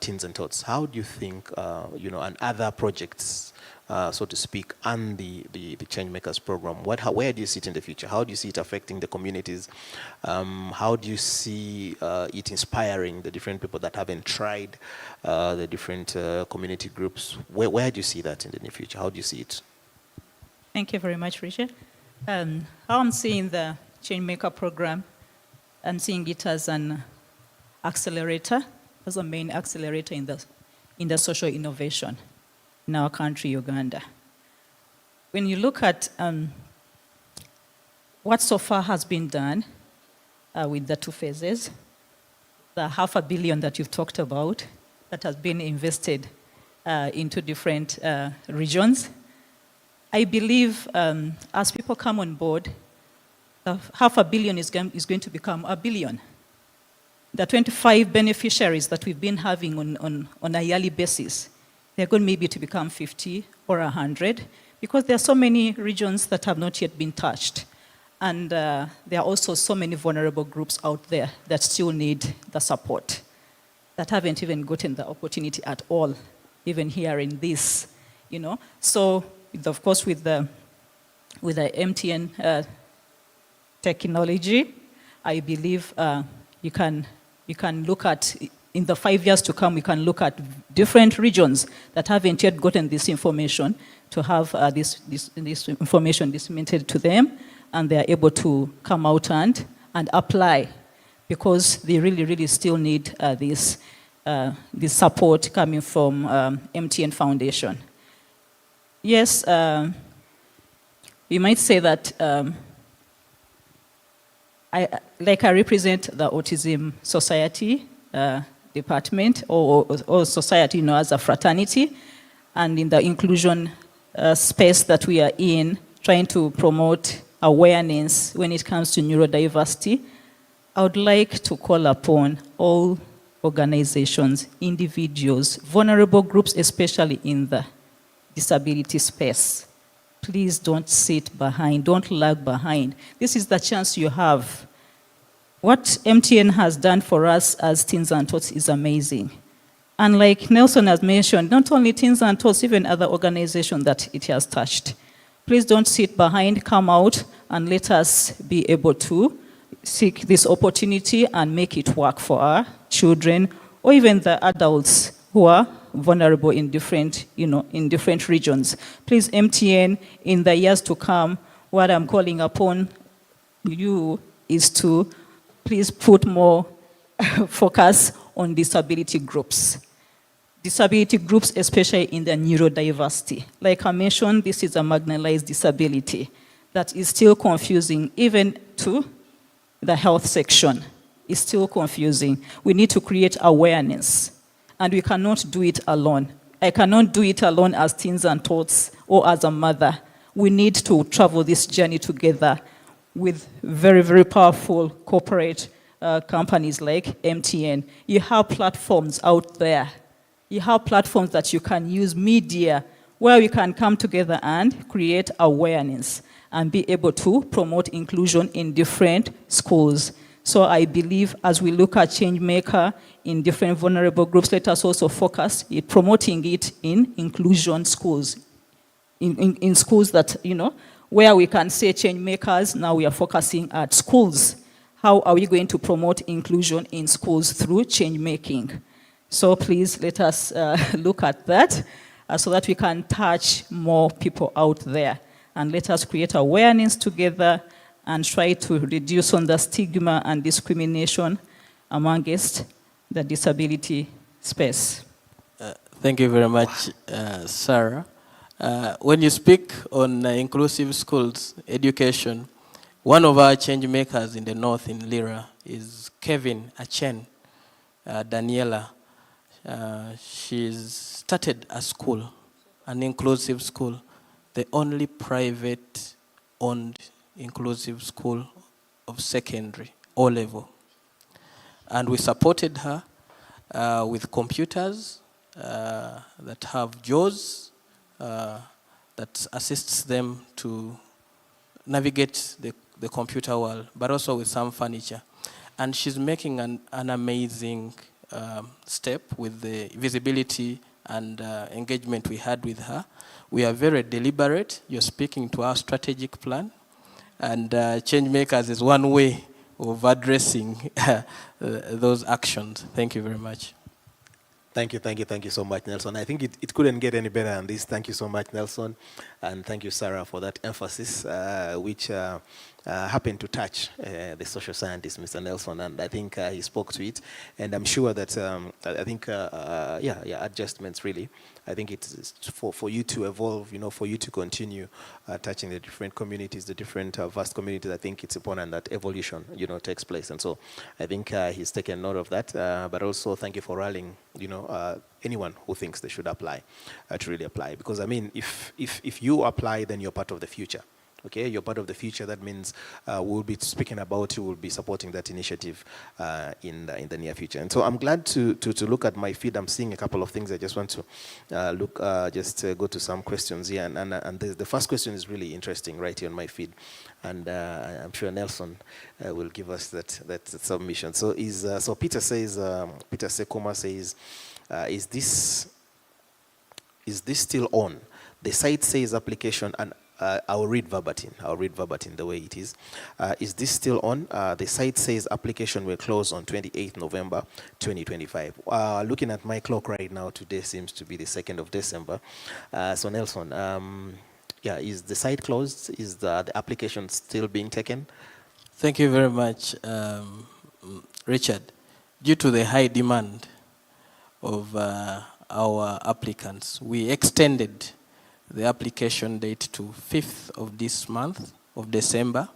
Teens and Tots? How do you think, and other projects, so to speak, and the ChangeMakers program, where do you see it in the future? How do you see it affecting the communities? How do you see it inspiring the different people that haven't tried, the different community groups? Where do you see that in the near future? How do you see it? Thank you very much, Richard. How I'm seeing the ChangeMaker program, I'm seeing it as an accelerator, as a main accelerator in the social innovation in our country, Uganda. When you look at what so far has been done with the 2 phases, the $500 million that you've talked about that has been invested into different regions, I believe as people come on board, the $500 million is going to become $1 billion. The 25 beneficiaries that we've been having on a yearly basis, they're going maybe to become 50 or 100, because there are so many regions that have not yet been touched. And there are also so many vulnerable groups out there that still need the support, that haven't even gotten the opportunity at all, even hearing this, So, of course, with the MTN technology, I believe you can look at, in the 5 years to come, we can look at different regions that haven't yet gotten this information to have this information disseminated to them, and they are able to come out and apply, because they really, really still need this support coming from MTN Foundation. Yes, you might say that I represent the Autism Society department, or society, as a fraternity, and in the inclusion space that we are in, trying to promote awareness when it comes to neurodiversity, I would like to call upon all organizations, individuals, vulnerable groups, especially in the disability space. Please don't sit behind, don't lag behind. This is the chance you have. What MTN has done for us as Teens and Tots is amazing. And like Nelson has mentioned, not only Teens and Tots, even other organizations that it has touched. Please don't sit behind, come out, and let us be able to seek this opportunity and make it work for our children, or even the adults who are vulnerable in different, in different regions. Please, MTN, in the years to come, what I'm calling upon you is to please put more focus on disability groups. Disability groups, especially in the neurodiversity. Like I mentioned, this is a marginalized disability that is still confusing, even to the health section. It's still confusing. We need to create awareness, and we cannot do it alone. I cannot do it alone as teens and tots or as a mother. We need to travel this journey together with very, very powerful corporate companies like MTN. You have platforms out there. You have platforms that you can use, media, where we can come together and create awareness and be able to promote inclusion in different schools. So I believe as we look at ChangeMaker in different vulnerable groups, let us also focus in promoting it in inclusion schools. In schools that, where we can say ChangeMakers, now we are focusing at schools. How are we going to promote inclusion in schools through change making? So please let us look at that so that we can touch more people out there. And let us create awareness together and try to reduce on the stigma and discrimination amongst the disability space. Thank you very much, Sarah. When you speak on inclusive schools, education, one of our change makers in the north in Lira is Kevin Achen, Daniela. She's started a school, an inclusive school, the only private-owned inclusive school of secondary, O-level. And we supported her with computers that have JAWS, that assists them to navigate the computer world, but also with some furniture. And she's making an amazing step with the visibility and engagement we had with her. We are very deliberate. You're speaking to our strategic plan. And ChangeMakers is one way of addressing those actions. Thank you very much. Thank you so much, Nelson. I think it couldn't get any better than this. Thank you so much, Nelson. And thank you, Sarah, for that emphasis, which happened to touch the social scientist, Mr. Nelson, and I think he spoke to it. And I'm sure that, adjustments really. I think it's for you to evolve, for you to continue touching the different communities, the different vast communities. I think it's important that evolution, takes place. And so I think he's taken note of that. But also thank you for rallying, anyone who thinks they should apply, to really apply. Because I mean, if you apply, then you're part of the future. Okay, you're part of the future. That means we'll be speaking about you, we'll be supporting that initiative in the near future. And so I'm glad to look at my feed. I'm seeing a couple of things. I just want to go to some questions here. And the first question is really interesting right here on my feed. And I'm sure Nelson will give us that submission. So Peter Sekuma says, is this still on? The site says application, and I'll read verbatim the way it is. Is this still on? The site says application will close on 28th November 2025. Looking at my clock right now, today seems to be the 2nd of December. So Nelson, is the site closed? Is the application still being taken? Thank you very much, Richard. Due to the high demand of our applicants, we extended the application date to 5th of this month of December,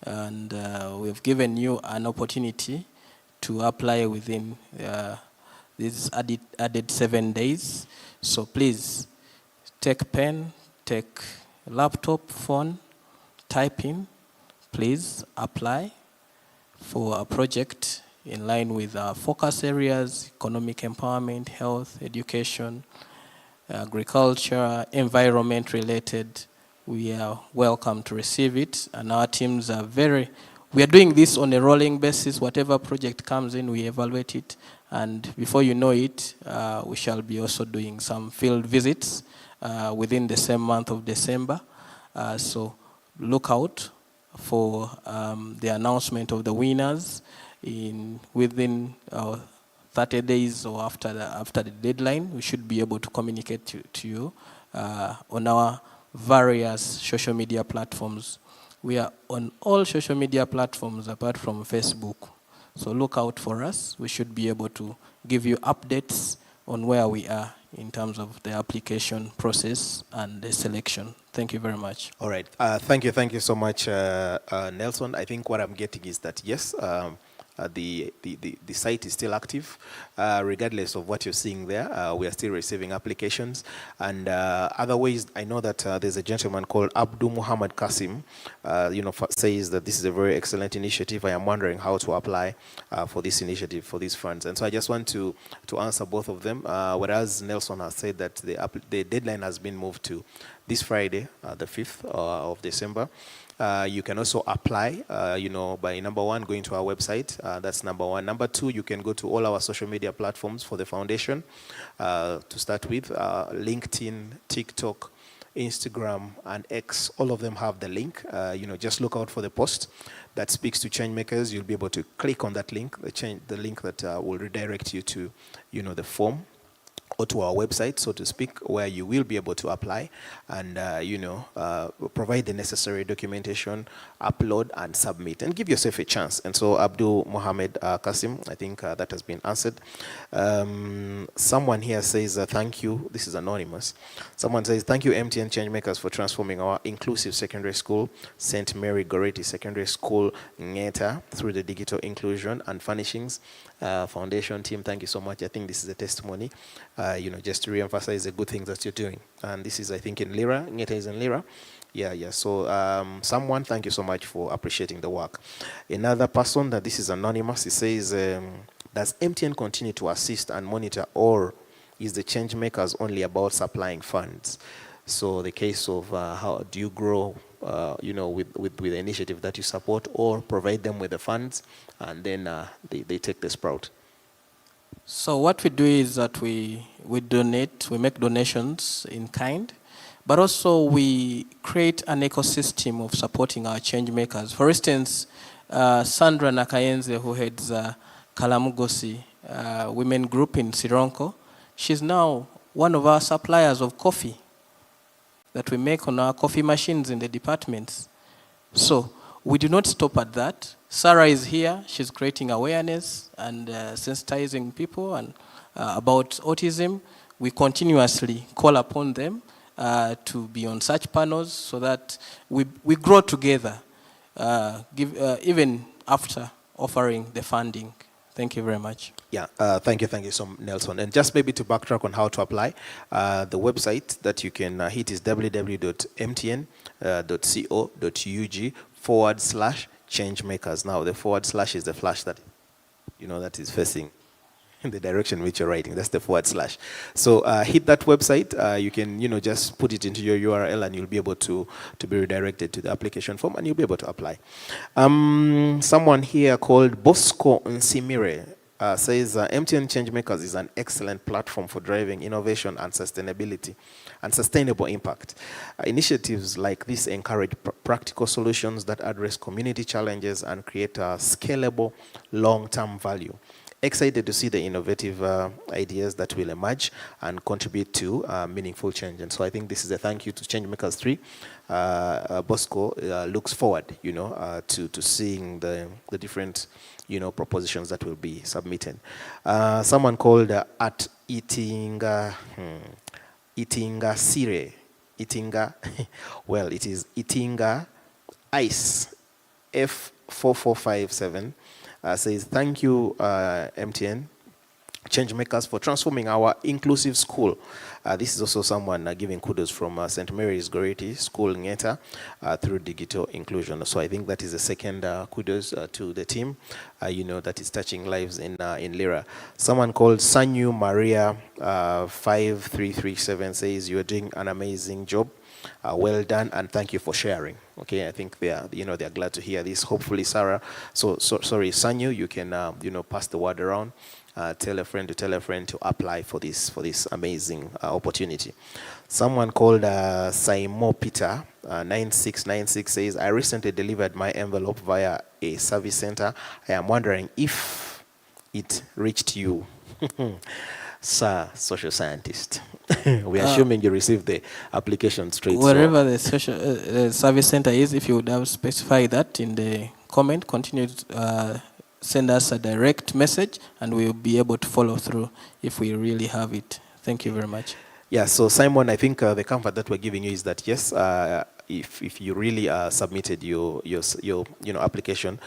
and we've given you an opportunity to apply within these added 7 days. So please take pen, take laptop, phone, type in, please apply for a project in line with our focus areas: economic empowerment, health, education, agriculture, environment related. We are welcome to receive it, and our teams are we are doing this on a rolling basis. Whatever project comes in, we evaluate it, and before you know it, we shall be also doing some field visits within the same month of December. So look out for the announcement of the winners within 30 days or after the deadline. We should be able to communicate to you on our various social media platforms. We are on all social media platforms apart from Facebook. So look out for us. We should be able to give you updates on where we are in terms of the application process and the selection. Thank you very much. All right. Thank you so much, Nelson. I think what I'm getting is that, yes, the site is still active, regardless of what you're seeing there. We are still receiving applications. And other ways, I know that there's a gentleman called Abdul Muhammad Kasim, says that this is a very excellent initiative. I am wondering how to apply for this initiative, for these funds. And so I just want to answer both of them. Whereas Nelson has said that the deadline has been moved to this Friday, the 5th of December. You can also apply, by number one, going to our website. That's number one. Number two, you can go to all our social media platforms for the foundation. To start with, LinkedIn, TikTok, Instagram, and X. All of them have the link. Just look out for the post that speaks to Changemakers. You'll be able to click on that link, the link that will redirect you to, the form, or to our website, so to speak, where you will be able to apply and, provide the necessary documentation, upload and submit, and give yourself a chance. And so Abdul Mohammed Kasim, I think that has been answered. Someone here says, thank you. This is anonymous. Someone says, thank you, MTN ChangeMakers, for transforming our inclusive secondary school, St. Mary Goretti Secondary School, Ngeta, through the digital inclusion and furnishings. Foundation team, thank you so much. I think this is a testimony, just to re-emphasize the good things that you're doing. And this is, I think, in Lira. Ngeta is in Lira. Yeah. So someone, thank you so much for appreciating the work. Another person, that this is anonymous, he says, does MTN continue to assist and monitor, or is the ChangeMakers only about supplying funds? So the case of how do you grow, with the initiative that you support, or provide them with the funds and then they take the sprout? So what we do is that we donate, we make donations in kind, but also we create an ecosystem of supporting our change makers. For instance, Sandra Nakayenze, who heads Kalamugosi women group in Sironko, she's now one of our suppliers of coffee that we make on our coffee machines in the departments. So we do not stop at that. Sarah is here. She's creating awareness and sensitizing people and about autism. We continuously call upon them to be on such panels so that we grow together, even after offering the funding. Thank you very much. Yeah, thank you so much, Nelson. And just maybe to backtrack on how to apply, the website that you can hit is www.mtn.co.ug/changemakers. Now, the / is the flash that, that is facing in the direction which you're writing. That's the /. So hit that website. You can, just put it into your URL and you'll be able to be redirected to the application form and you'll be able to apply. Someone here called Bosco Nsimire says MTN ChangeMakers is an excellent platform for driving innovation and sustainability and sustainable impact. Initiatives like this encourage practical solutions that address community challenges and create a scalable long-term value. Excited to see the innovative ideas that will emerge and contribute to meaningful change. And so I think this is a thank you to ChangeMakers 3. Bosco looks forward, to seeing the different, propositions that will be submitted. Someone called at Itinga Sire. Itinga, well, it is Itinga Ice F4457. Says, thank you, MTN ChangeMakers, for transforming our inclusive school. This is also someone giving kudos from St. Mary's Goretti School, Ngeta, through digital inclusion. So I think that is the second kudos to the team, that is touching lives in Lira. Someone called Sanyu Maria 5337 says, you are doing an amazing job. Well done, and thank you for sharing. Okay, I think they are glad to hear this. Hopefully, Sarah. Sorry, Sanyu, you can pass the word around. Tell a friend to apply for this amazing opportunity. Someone called Saimo Peter 9696 says, I recently delivered my envelope via a service center. I am wondering if it reached you. Sir, social scientist. We are assuming you received the application straight. Wherever the social service center is, if you would have specified that in the comment, continue to send us a direct message and we'll be able to follow through if we really have it. Thank you very much. Yeah, so Simon, I think the comfort that we're giving you is that yes, if you really submitted your application,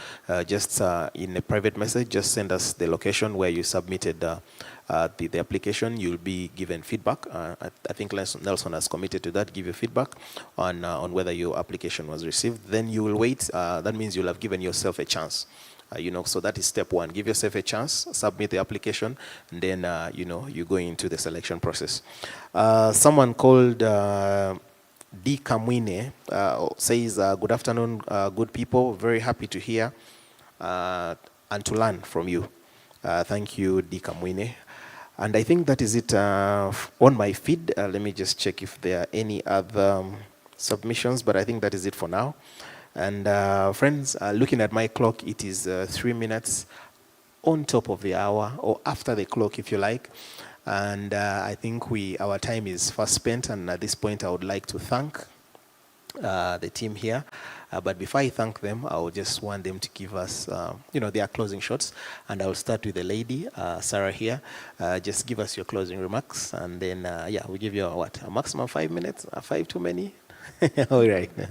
just in a private message, just send us the location where you submitted the application. You'll be given feedback. I think Nelson has committed to that. Give you feedback on whether your application was received. Then you will wait. That means you'll have given yourself a chance. So that is step one. Give yourself a chance, submit the application, and then, you go into the selection process. Someone called D. Kamwine says, good afternoon, good people. Very happy to hear and to learn from you. Thank you, D. Kamwine. And I think that is it on my feed. Let me just check if there are any other submissions, but I think that is it for now. And friends, looking at my clock, it is 3 minutes on top of the hour, or after the clock, if you like. And I think our time is fast spent. And at this point, I would like to thank the team here. But before I thank them, I would just want them to give us, their closing shots. And I'll start with the lady, Sarah here. Just give us your closing remarks. And then, we'll give you a maximum 5 minutes. 5 too many? All right. All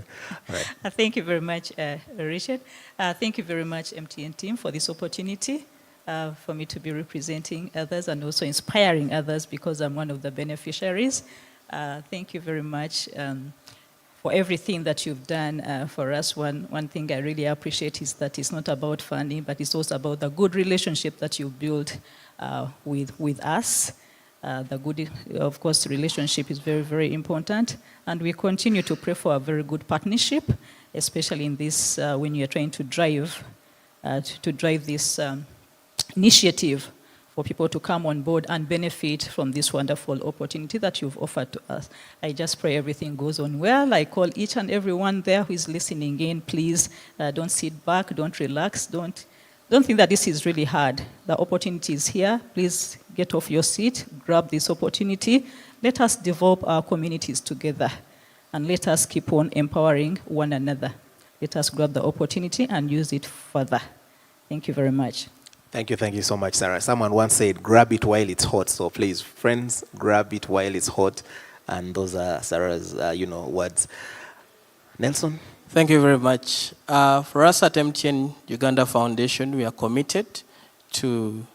right. Thank you very much, Richard. Thank you very much, MTN team, for this opportunity for me to be representing others and also inspiring others, because I'm one of the beneficiaries. Thank you very much for everything that you've done for us. One thing I really appreciate is that it's not about funding, but it's also about the good relationship that you've built with us. The good, of course, relationship is very, very important. And we continue to pray for a very good partnership, especially in this, when you're trying to drive this initiative for people to come on board and benefit from this wonderful opportunity that you've offered to us. I just pray everything goes on well. I call each and everyone there who is listening in, please don't sit back, don't relax, don't think that this is really hard. The opportunity is here. Please get off your seat, grab this opportunity. Let us develop our communities together, and let us keep on empowering one another. Let us grab the opportunity and use it further. Thank you very much. Thank you so much, Sarah. Someone once said, grab it while it's hot. So please, friends, grab it while it's hot. And those are Sarah's, words. Nelson? Thank you very much. For us at MTN Uganda Foundation, we are committed to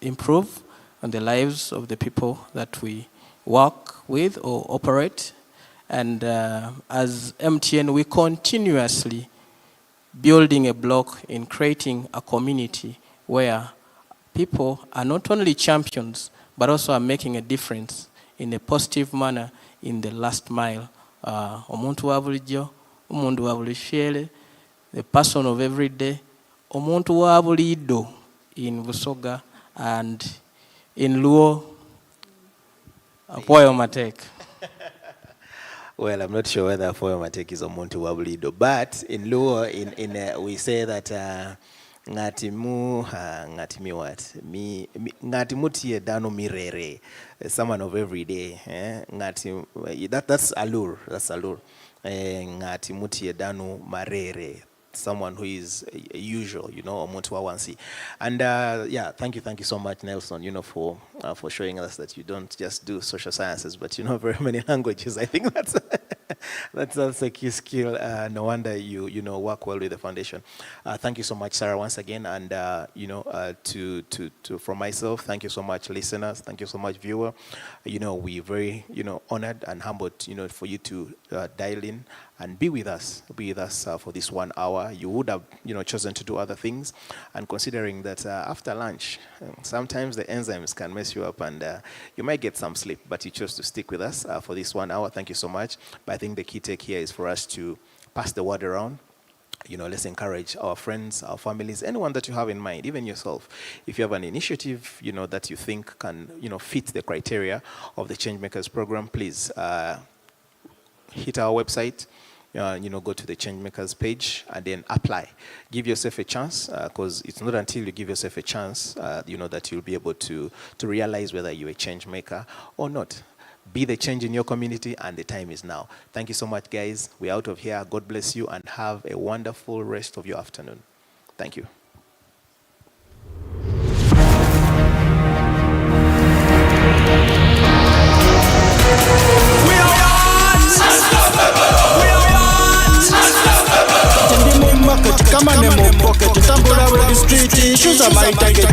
improve on the lives of the people that we work with or operate. And as MTN, we continuously building a block in creating a community where people are not only champions, but also are making a difference in a positive manner in the last mile. Omuntu wa bulijjo, omuntu wa bulishyele, the person of every day, omuntu wa bulido in Busoga, and in Luo, Apoyo Matek. Well, I'm not sure whether Apoyo Matek is omuntu wa bulido, but in Luo, we say that ngatimu what? Ngatimu tie dano mirere. Someone of every day. That's Alur. That's Alur. Ngatimu tie dano marere. Someone who is usual, omuntu wa wansi. And thank you so much, Nelson, for showing us that you don't just do social sciences, but you know very many languages. I think that's a key skill. No wonder you work well with the foundation. Thank you so much, Sarah, once again, and from myself, thank you so much, listeners. Thank you so much, viewer. We're very honored and humbled, for you to dial in and be with us for this 1 hour. You would have, chosen to do other things. And considering that after lunch, sometimes the enzymes can mess you up and you might get some sleep, but you chose to stick with us for this 1 hour. Thank you so much. But I think the key take here is for us to pass the word around. Let's encourage our friends, our families, anyone that you have in mind, even yourself. If you have an initiative, that you think can, fit the criteria of the ChangeMakers program, please hit our website. Go to the ChangeMakers page and then apply. Give yourself a chance, because it's not until you give yourself a chance, that you'll be able to realize whether you're a change maker or not. Be the change in your community, and the time is now. Thank you so much, guys. We're out of here. God bless you, and have a wonderful rest of your afternoon. Thank you. We are unstoppable. We are money in my pocket. Tambula with the street, shoes are my target.